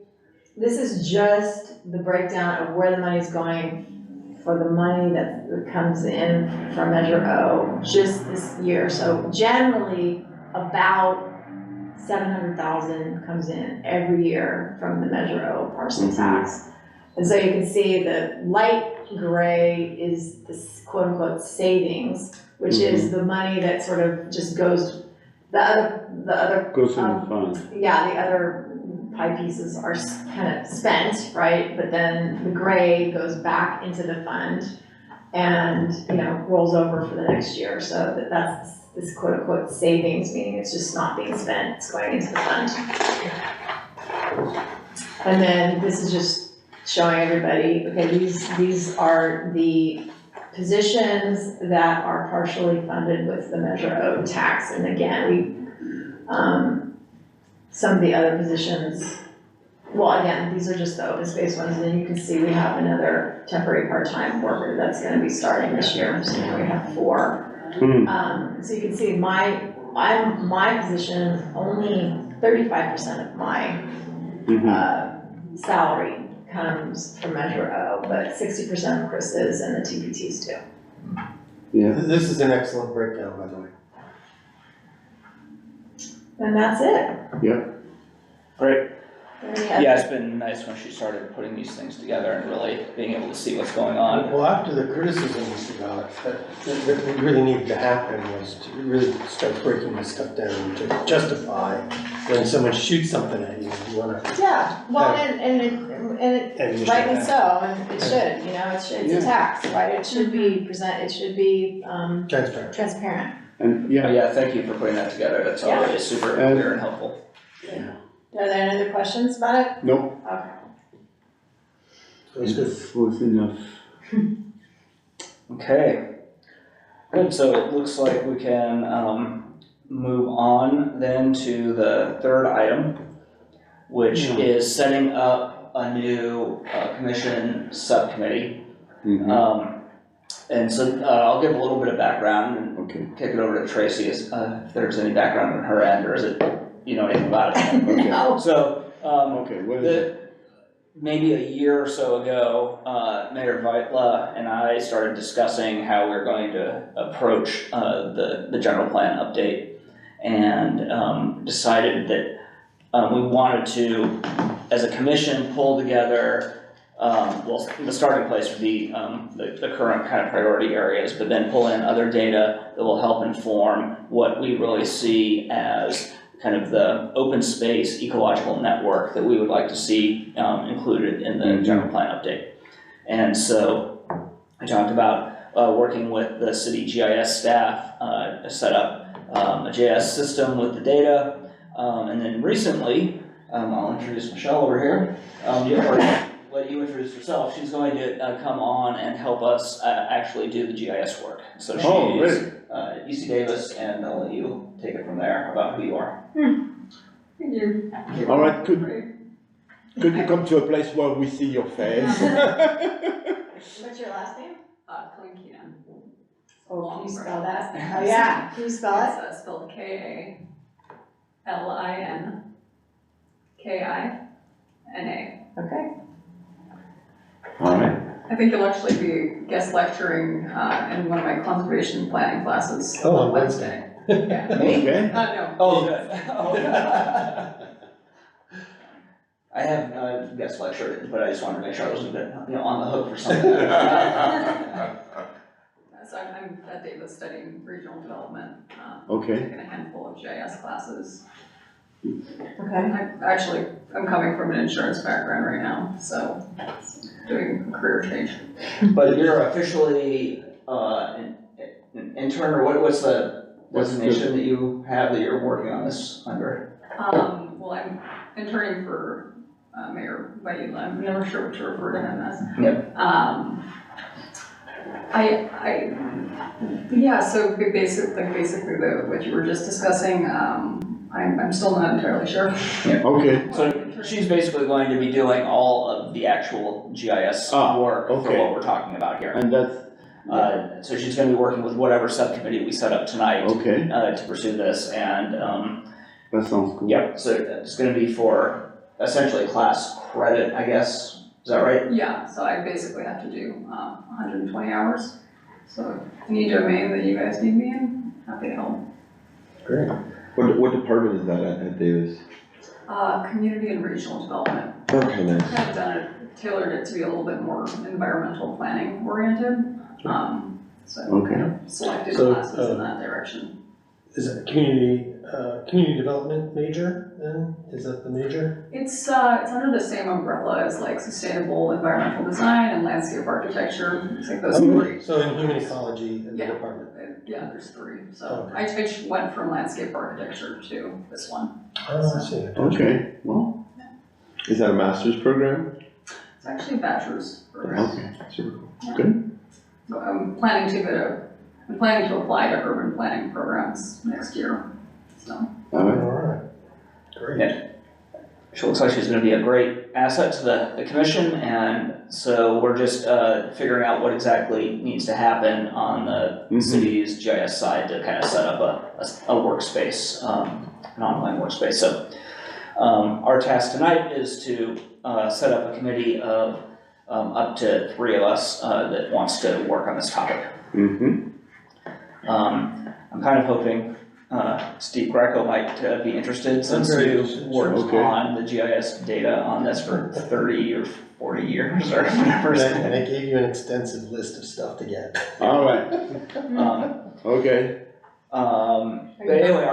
this is just the breakdown of where the money's going for the money that comes in from Measure O just this year. So generally, about 700,000 comes in every year from the Measure O parcel tax. And so you can see the light gray is this quote unquote savings, which is the money that sort of just goes, the other Goes in the fund. yeah, the other pie pieces are kind of spent, right? But then the gray goes back into the fund and, you know, rolls over for the next year. So that's this quote unquote savings, meaning it's just not being spent, it's going into the fund. And then this is just showing everybody, okay, these are the positions that are partially funded with the Measure O tax. And again, some of the other positions, well, again, these are just the open space ones, and then you can see we have another temporary part-time worker that's gonna be starting this year, so now we have 4. So you can see my position, only 35% of my salary comes from Measure O, but 60% of Chris's and the TPTs too. Yeah. This is an excellent breakdown, by the way. And that's it. Great. Any other- Yeah, it's been nice when she started putting these things together and really being able to see what's going on. Well, after the criticisms about that what really needed to happen was to really start breaking this stuff down to justify when someone shoots something at you, you wanna. Yeah, well, Yeah. and And you should rightly have- so, and it should, you know, it's a tax, right? It should be it should be, Transparent. transparent. And But yeah, thank you for putting that together, that's always super clear and helpful. Are there any other questions about it? nope, Okay. It was good. it was enough. Okay, good, so it looks like we can, move on then to the third item, which is setting up a new, commission subcommittee. And so, I'll give a little bit of background and Okay. kick it over to Tracy if there's any background on her end, or is it, you know anything about it? Okay. No. So, Okay, what is it? maybe a year or so ago, Mayor Vitla and I started discussing how we're going to approach the general plan update, and decided that we wanted to, as a commission, pull together, well, the starting place would be the current kind of priority areas, but then pull in other data that will help inform what we really see as kind of the open space ecological network that we would like to see included in the general plan update. And so I talked about working with the city GIS staff to set up a JS system with the data. And then recently, I'll introduce Michelle over here. Or let you introduce herself. She's going to come on and help us actually do the GIS work. So she's UC Davis, and I'll let you take it from there about who you are. Thank you. All right, could you come to a place where we see your face? What's your last name? Kalinkina. Oh, can you spell that? Oh, yeah, can you spell it? It's spelled K-A-L-I-N-K-I-N-A. Okay. All right. I think you'll actually be guest lecturing in one of my conservation planning classes Oh, on on Wednesday. Yeah. Okay. No. Oh, good. I have guest lectured, but I just wanted to make sure I wasn't on the hook for something. So I'm at Davis studying regional development. Okay. Taking a handful of GIS classes. Okay. I'm coming from an insurance background right now, so doing a career change. But you're officially an intern, or what's the designation that you have that you're working on this under? Well, I'm interning for Mayor Vaiula. I'm never sure what to refer to him as. Yep. So basically what you were just discussing, I'm still not entirely sure. Okay. So she's basically going to be doing all of the actual GIS work for okay. what we're talking about here. And that's, So she's gonna be working with whatever subcommittee we set up tonight okay, to pursue this, and that sounds cool. yep, so it's gonna be for essentially class credit, I guess, is that right? Yeah, so I basically have to do 120 hours. So any domain that you guys need me in, happy to help. Great. What department is that at Davis? Community and regional development. Okay, nice. Kind of tailored it to be a little bit more environmental planning oriented. So Okay. selected So, classes in that direction. Is it community development major then? Is that the major? It's under the same umbrella as like sustainable environmental design and landscape architecture. It's like those three. So in human ecology as a Yeah. department? Yeah, there's three. So Okay. I just went from landscape architecture to this one. Oh, I see. Okay, well, is that a master's program? It's actually a bachelor's program. Okay, super cool. Good. So I'm planning to apply to urban planning programs next year. So All right. All right. Great. Yeah. She looks like she's gonna be a great asset to the commission, and so we're just figuring out what exactly needs to happen on the city's GIS side to kind of set up a workspace, an online workspace. So our task tonight is to set up a committee of up to 3 of us that wants to work on this topic. Mm-hmm. I'm kind of hoping Steve Greco might be interested, since very you interested, worked okay. on the GIS data on this for 30 or 40 years or whatever. And I gave you an extensive list of stuff to get. All right, okay. But anyway,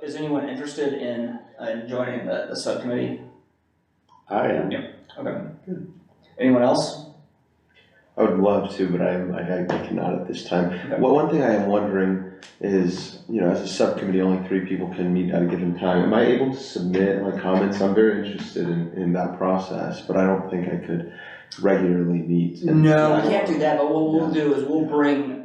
is anyone interested in joining the subcommittee? I am. Okay. Anyone else? I would love to, but I cannot at this time. Okay. Well, one thing I am wondering is, as a subcommittee, only 3 people can meet at a given time. Am I able to submit my comments? I'm very interested in that process, but I don't think I could regularly meet. No, we can't do that, but what we'll do is we'll bring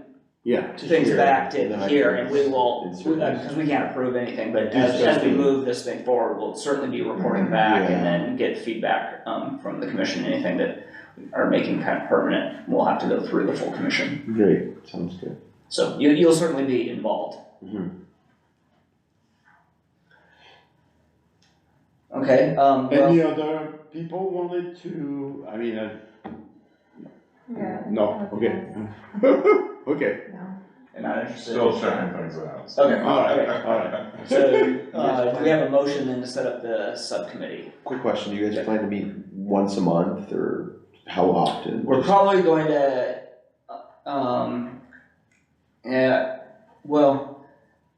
things back to here, and we will, because we can't approve anything, but as we move this thing forward, we'll certainly be reporting back and then get feedback from the commission. Anything that are making kind of permanent, we'll have to go through the full commission. Great, sounds good. So you'll certainly be involved. Mm-hmm. Okay, Any other people wanted to, yeah. no, okay. Okay, I'm not interested. Still checking things out. Okay, all right, okay. all right. So, do we have a motion then to set up the subcommittee? Quick question, do you guys plan to meet once a month, or how often? We're probably going to,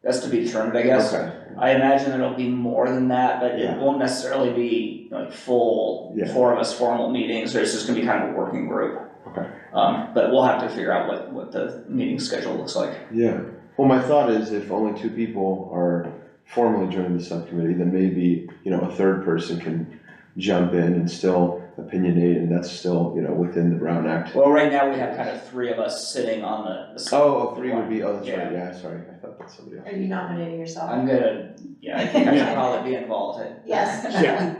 That's to be determined, I guess. Okay, I imagine it'll be more than that, but it Yeah. won't necessarily be like full, Yeah. 4 of us formal meetings, it's just gonna be kind of a working group. Okay. But we'll have to figure out what the meeting schedule looks like. yeah. Well, my thought is if only 2 people are formally joining the subcommittee, then maybe, a third person can jump in and still opinionate, and that's still, within the Brown Act. Well, right now we have kind of 3 of us sitting on the. Oh, 3 would be, that's right, yeah, sorry, I thought that's somebody else. Are you nominating yourself? I'm gonna, I think I should probably be involved. Yes.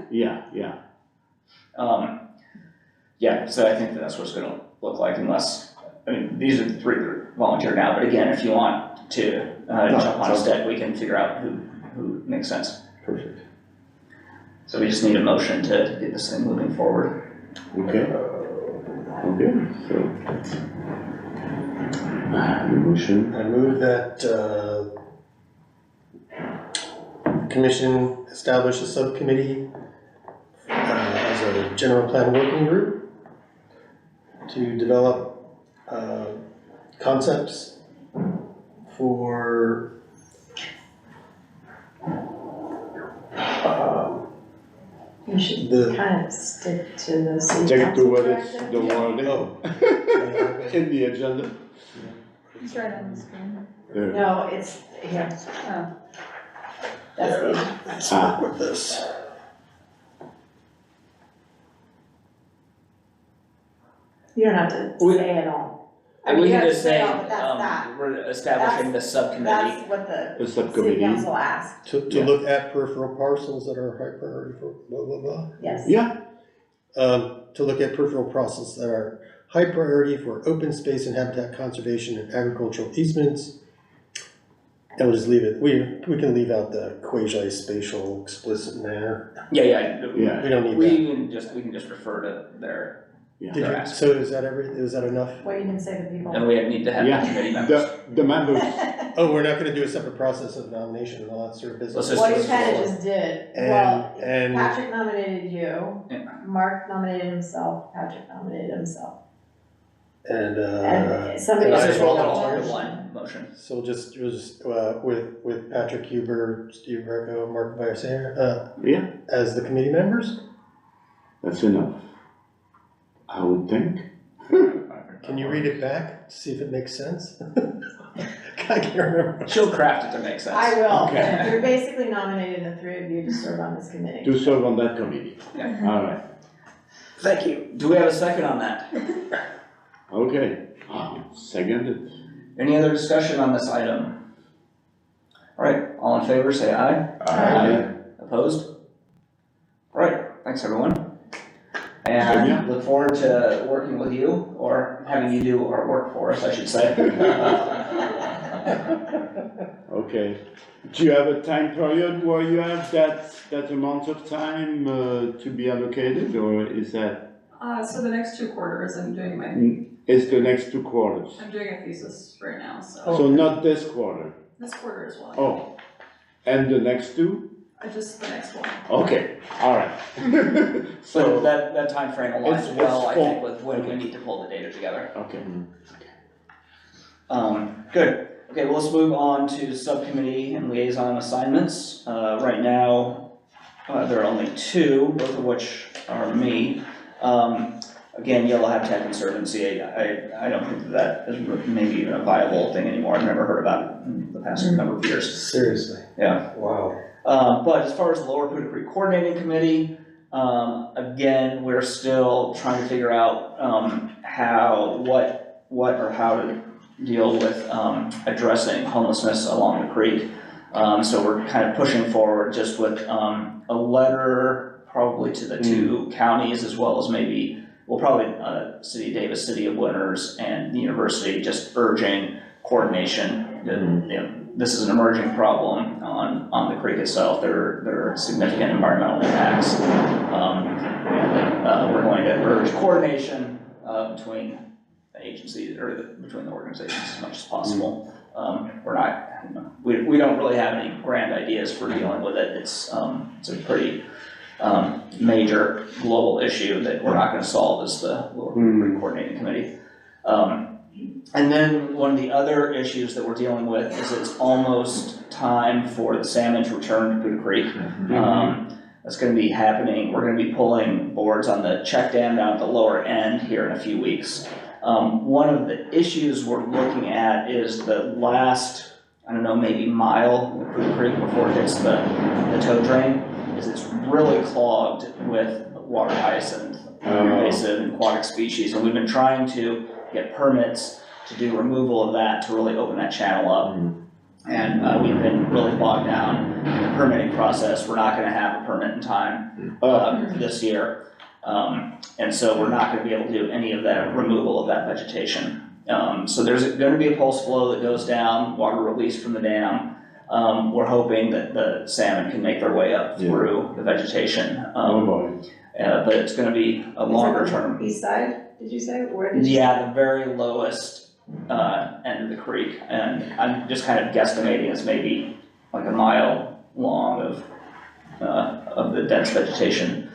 Yeah. Yeah, so I think that's what it's gonna look like unless, these are the 3 that are volunteer now, but again, if you want to, jump on instead, we can figure out who makes sense. Perfect. So we just need a motion to get this thing moving forward. Okay. Okay, so. The motion, I move that, commission establish a subcommittee, as a general plan working group to develop, concepts for, You should the, kind of stick to the city Take it to council what is directive. the wording oh. in the agenda. It's right on the screen. No, it's here. Oh. That's the, Let's work with this. you don't have to We- say it all. I mean, We you can have to just say, all, but that's that. we're establishing the subcommittee. That's what the The city subcommittee. council asked, To Yeah. look at peripheral parcels that are high priority for blah, blah, blah. yes. Yeah, To look at peripheral parcels that are high priority for open space and habitat conservation and agricultural easements. And we'll just leave it, we can leave out the quasi-spatial explicit manner, Yeah. Yeah. we don't need that. We can just refer to their, Did their you, ask. so is that enough? What you didn't say to people. And we need to have Yeah. committee members. the members, Oh, we're not gonna do a separate process of nomination and all that sort of business? Let's just- Well, you kinda just did, well, And- Patrick nominated you, Yeah. Mark nominated himself, Patrick nominated himself. And, And somebody. Let's I- just roll it made a all into motion. one motion. so we'll just, with Patrick Huber, Steve Greco, Mark Viasair, yeah, as the committee members? that's enough. I would think. Can you read it back, to see if it makes sense? I can't remember. She'll craft it to make sense. I will, Okay. you're basically nominating the 3 of you to serve on this committee. To serve on that committee. Yeah. All right, Thank you. Do we have a second on that? okay, seconded. Any other discussion on this item? All right, all in favor, say aye. Aye. Opposed? All right, thanks everyone. Yeah. And look forward to working with you, or having you do our work for us, I should say. Okay, do you have a time period where you have that amount of time to be allocated, or is that, So the next 2 quarters, I'm doing is the next 2 quarters? I'm doing a thesis right now, so So not this quarter, this quarter as well. oh, and the next 2? Just the next one. Okay, all right. So So, that timeframe aligns It's well, I full. think, with when we need to pull the data together. okay. Good. Okay, well, let's move on to subcommittee and liaison assignments. Right now, there are only 2, both of which are me. Again, Yellow Habitat Conservancy, I don't think that is maybe even a viable thing anymore. I've never heard about it in the past number of years. Seriously? Yeah. Wow. But as far as the Lower Poudre Creek Coordinating Committee, again, we're still trying to figure out how to deal with addressing homelessness along the creek. So we're kind of pushing forward just with a letter probably to the 2 counties, as well as maybe, well, probably City of Davis, City of Winters, and the university, just urging coordination. This is an emerging problem on the creek itself. There are significant environmental impacts. We're going to urge coordination between the agencies, or between the organizations as much as possible. We're not, we don't really have any grand ideas for dealing with it. It's a pretty major global issue that we're not gonna solve as the Lower Poudre Creek Coordinating Committee. And then one of the other issues that we're dealing with is it's almost time for the salmon to return to Buda Creek. That's gonna be happening, we're gonna be pulling boards on the check dam down at the lower end here in a few weeks. One of the issues we're looking at is the last, I don't know, maybe mile of Buda Creek before it hits the tow drain, is it's really clogged with water hyacinth, invasive and aquatic species, and we've been trying to get permits to do removal of that, to really open that channel up. And we've been really bogged down in the permitting process. We're not gonna have a permit in time this year. And so we're not gonna be able to do any of that removal of that vegetation. So there's gonna be a pulse flow that goes down, water released from the dam. We're hoping that the salmon can make their way up through the vegetation. But it's gonna be a longer term. East side, did you say? Where did you say? Yeah, the very lowest end of the creek, and I'm just kind of guesstimating it's maybe like a mile long of the dense vegetation.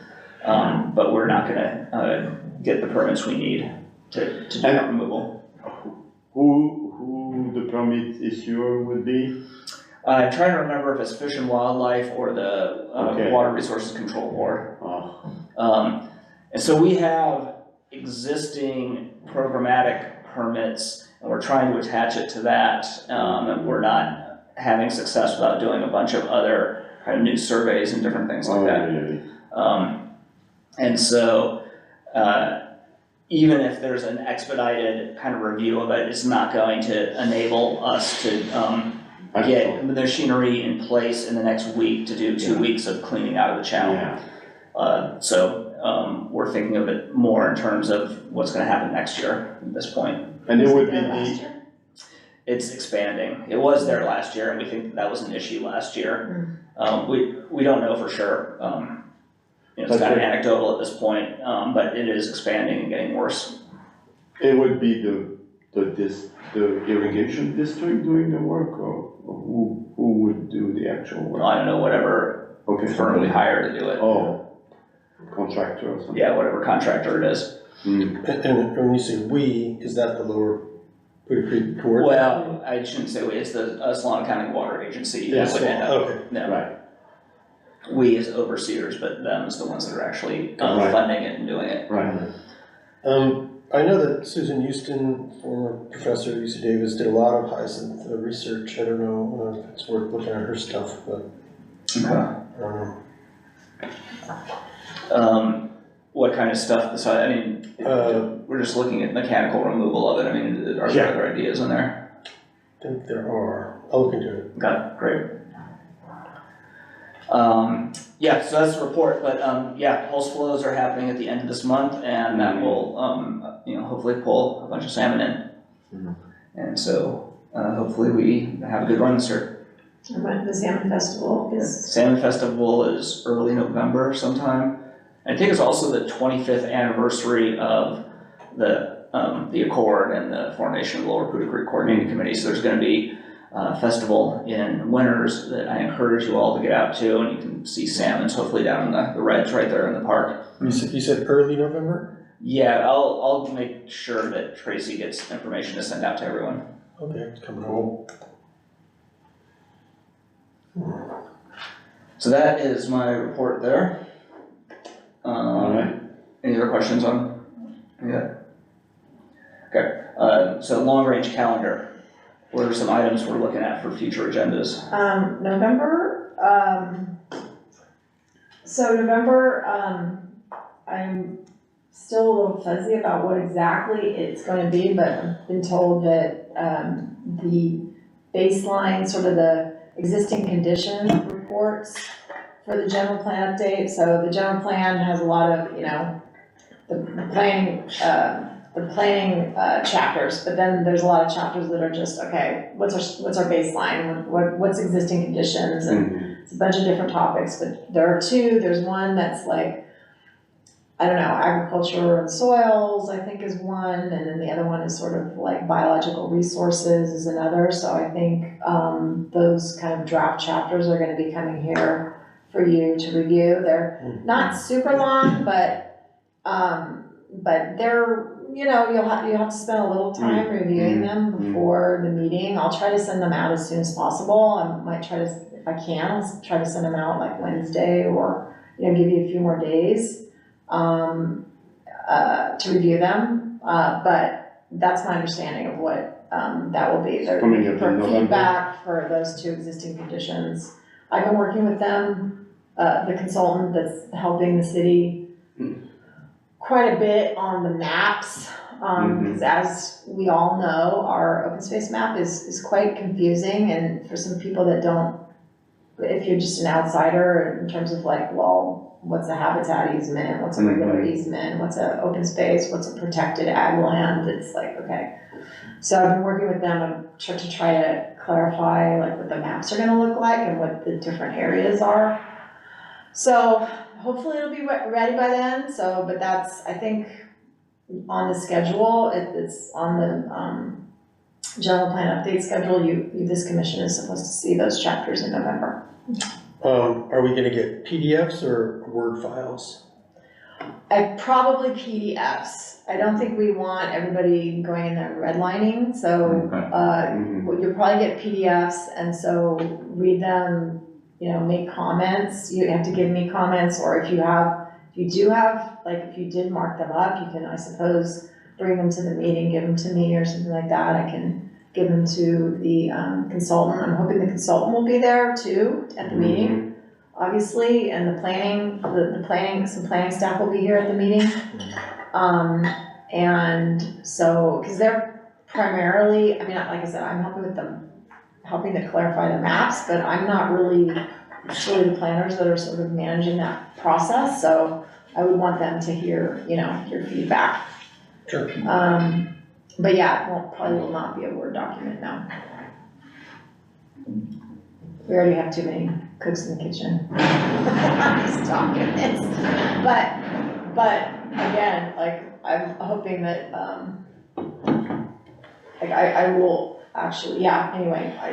But we're not gonna get the permits we need to do that removal. Who the permit issuer would be? I'm trying to remember if it's Fish and Wildlife or the Okay. Water Resources Control Board. Oh. And so we have existing programmatic permits, and we're trying to attach it to that, and we're not having success without doing a bunch of other kind of new surveys and different things like that. Really? And so, even if there's an expedited kind of review of it, it's not going to enable us to get the machinery in place in the next week to do 2 weeks of cleaning out of the channel. Yeah. So we're thinking of it more in terms of what's gonna happen next year at this point. And it would be There last the, year? It's expanding. It was there last year, and we think that was an issue last year. We don't know for sure. It's kind of anecdotal at this point, but it is expanding and getting worse. it would be the irrigation district doing the work, or who would do the actual work? I don't know, whatever Okay. firm we hire to do it. Oh, contractor or something? Yeah, whatever contractor it is. And when you say "we," is that the lower Buda Creek Board? Well, I shouldn't say we, it's the Solano County Water Agency. that would end up- Okay. No. Right. We as overseers, but them as the ones that are actually Right. funding it and doing it. Right. I know that Susan Houston, former professor at UC Davis, did a lot of hyacinth research. I don't know if it's worth looking at her stuff, but Okay. I don't know. What kind of stuff beside, I mean, we're just looking at mechanical removal of it. I mean, are there other ideas in there? I think there are. I'll look into it. Okay, great. Yeah, so that's the report, but, yeah, pulse flows are happening at the end of this month, and that will, hopefully pull a bunch of salmon in. And so, hopefully we have a good run this year. And when the Salmon Festival is, Salmon Festival is early November sometime. I think it's also the 25th anniversary of the Accord and the formation of the Lower Buda Creek Coordinating Committee, so there's gonna be a festival in Winters that I encourage you all to get out to, and you can see salmons hopefully down in the reds right there in the park. You said early November? Yeah, I'll make sure that Tracy gets information to send out to everyone. Okay, it's coming home. So that is my report there. Alright. Any other questions on that? Okay, so long-range calendar. What are some items we're looking at for future agendas? November, so November, I'm still a little fuzzy about what exactly it's gonna be, but I've been told that, the baseline, sort of the existing condition reports for the general plan update, so the general plan has a lot of, the planning chapters, but then there's a lot of chapters that are just, okay, what's our baseline, what's existing conditions, and it's a bunch of different topics, but there are two, there's one that's like, I don't know, agriculture and soils, I think is one, and then the other one is sort of like biological resources is another, so I think, those kind of draft chapters are gonna be coming here for you to review. They're not super long, but they're you know, you'll have to spend a little time reviewing them before the meeting. I'll try to send them out as soon as possible. I might try to, if I can, I'll try to send them out like Wednesday or, you know, give you a few more days, to review them. But that's my understanding of what, that will be. They're Coming up in for November. feedback for those 2 existing conditions. I've been working with them, the consultant that's helping the city quite a bit on the maps. Because as we all know, our open space map is quite confusing, and for some people that don't, if you're just an outsider in terms of like, well, what's a habitat easement, what's a regular easement, what's an open space, what's a protected ag land, it's like, okay. So I've been working with them to try to clarify like what the maps are gonna look like and what the different areas are. So hopefully it'll be ready by then, so, but that's, I think, on the schedule, it's on the, general plan update schedule, this commission is supposed to see those chapters in November. Are we gonna get PDFs or Word files? Probably PDFs. I don't think we want everybody going in there redlining, so, you'll probably get PDFs, and so read them, you know, make comments. You have to give me comments, or if you do have, like, if you did mark them up, you can, I suppose, bring them to the meeting, give them to me or something like that. I can give them to the consultant. I'm hoping the consultant will be there too at the meeting, obviously, and the planning, some planning staff will be here at the meeting. And so, because they're primarily, I mean, like I said, I'm helping with them, helping to clarify the maps, but I'm not really, it's really the planners that are sort of managing that process, so I would want them to hear, you know, your feedback. Sure. But yeah, it probably will not be a Word document now. We already have too many cooks in the kitchen. These documents. But again, like, I'm hoping that, like, I will actually, yeah, anyway, My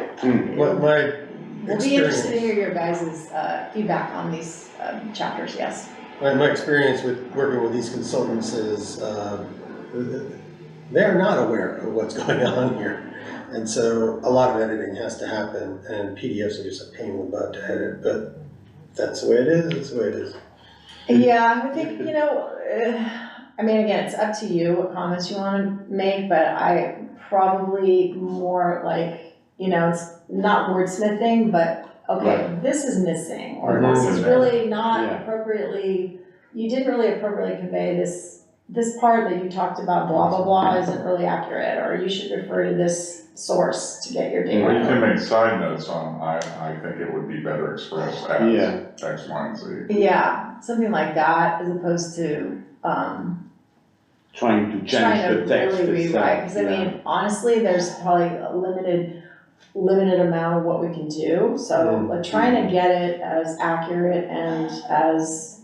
we'll be interested to experience, hear your guys' feedback on these chapters, yes. my experience with working with these consultants is, they're not aware of what's going on here. And so a lot of editing has to happen, and PDFs are just a pain in the butt to edit, but that's the way it is, it's the way it is. Yeah, I think, you know, I mean, again, it's up to you what comments you want to make, but I probably more like, you know, it's not wordsmithing, but okay, this is missing, or this is really not appropriately, you didn't really appropriately convey this part that you talked about, blah, blah, blah, isn't really accurate, or you should refer to this source to get your data. Or you can make side notes on, I think it would be better expressed as X, Y, and Z. Yeah, something like that, as opposed to, Trying to change the text really rewrite, because I mean, honestly, there's probably a limited amount of what we can do, so like trying to get it as accurate and as,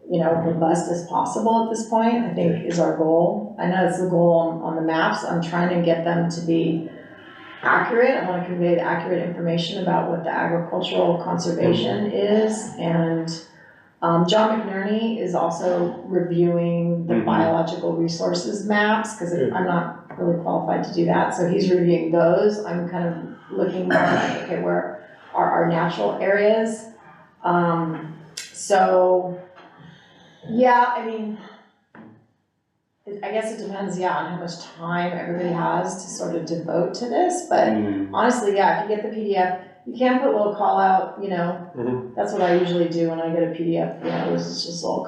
you know, robust as possible at this point, I think is our goal. I know it's the goal on the maps. I'm trying to get them to be accurate. I want to convey the accurate information about what the agricultural conservation is, and John McNerney is also reviewing the biological resources maps, because I'm not really qualified to do that, so he's reviewing those. I'm kind of looking more like, okay, where are our natural areas? So, yeah, I mean, I guess it depends, on how much time everybody has to sort of devote to this, but honestly, if you get the PDF, you can put a little call out, you know, that's what I usually do when I get a PDF, you know, there's just a little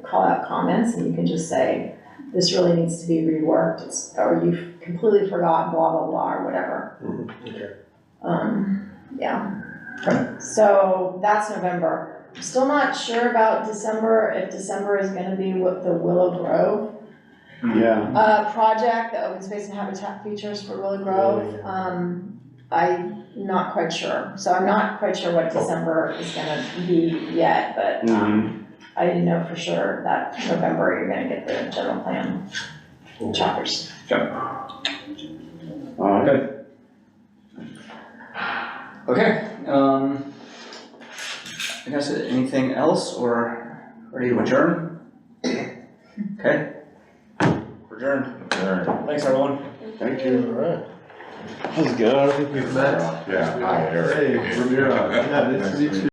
call out comments, and you can just say, this really needs to be reworked, or you've completely forgotten blah, blah, blah, or whatever. So that's November. I'm still not sure about December, if December is gonna be what the Willow Grove project, the open space and habitat features for Willow Grove. I'm not quite sure, so I'm not quite sure what December is gonna be yet, but I didn't know for sure that November you're gonna get the general plan chapters. Alright. Okay, I guess anything else, or ready to adjourn? Okay. adjourned. Alright. Thanks, everyone. Thank you. All right. How's it going? I don't think we've met. Yeah, hi, Eric. Hey, Ramiro. Yeah, nice to meet you.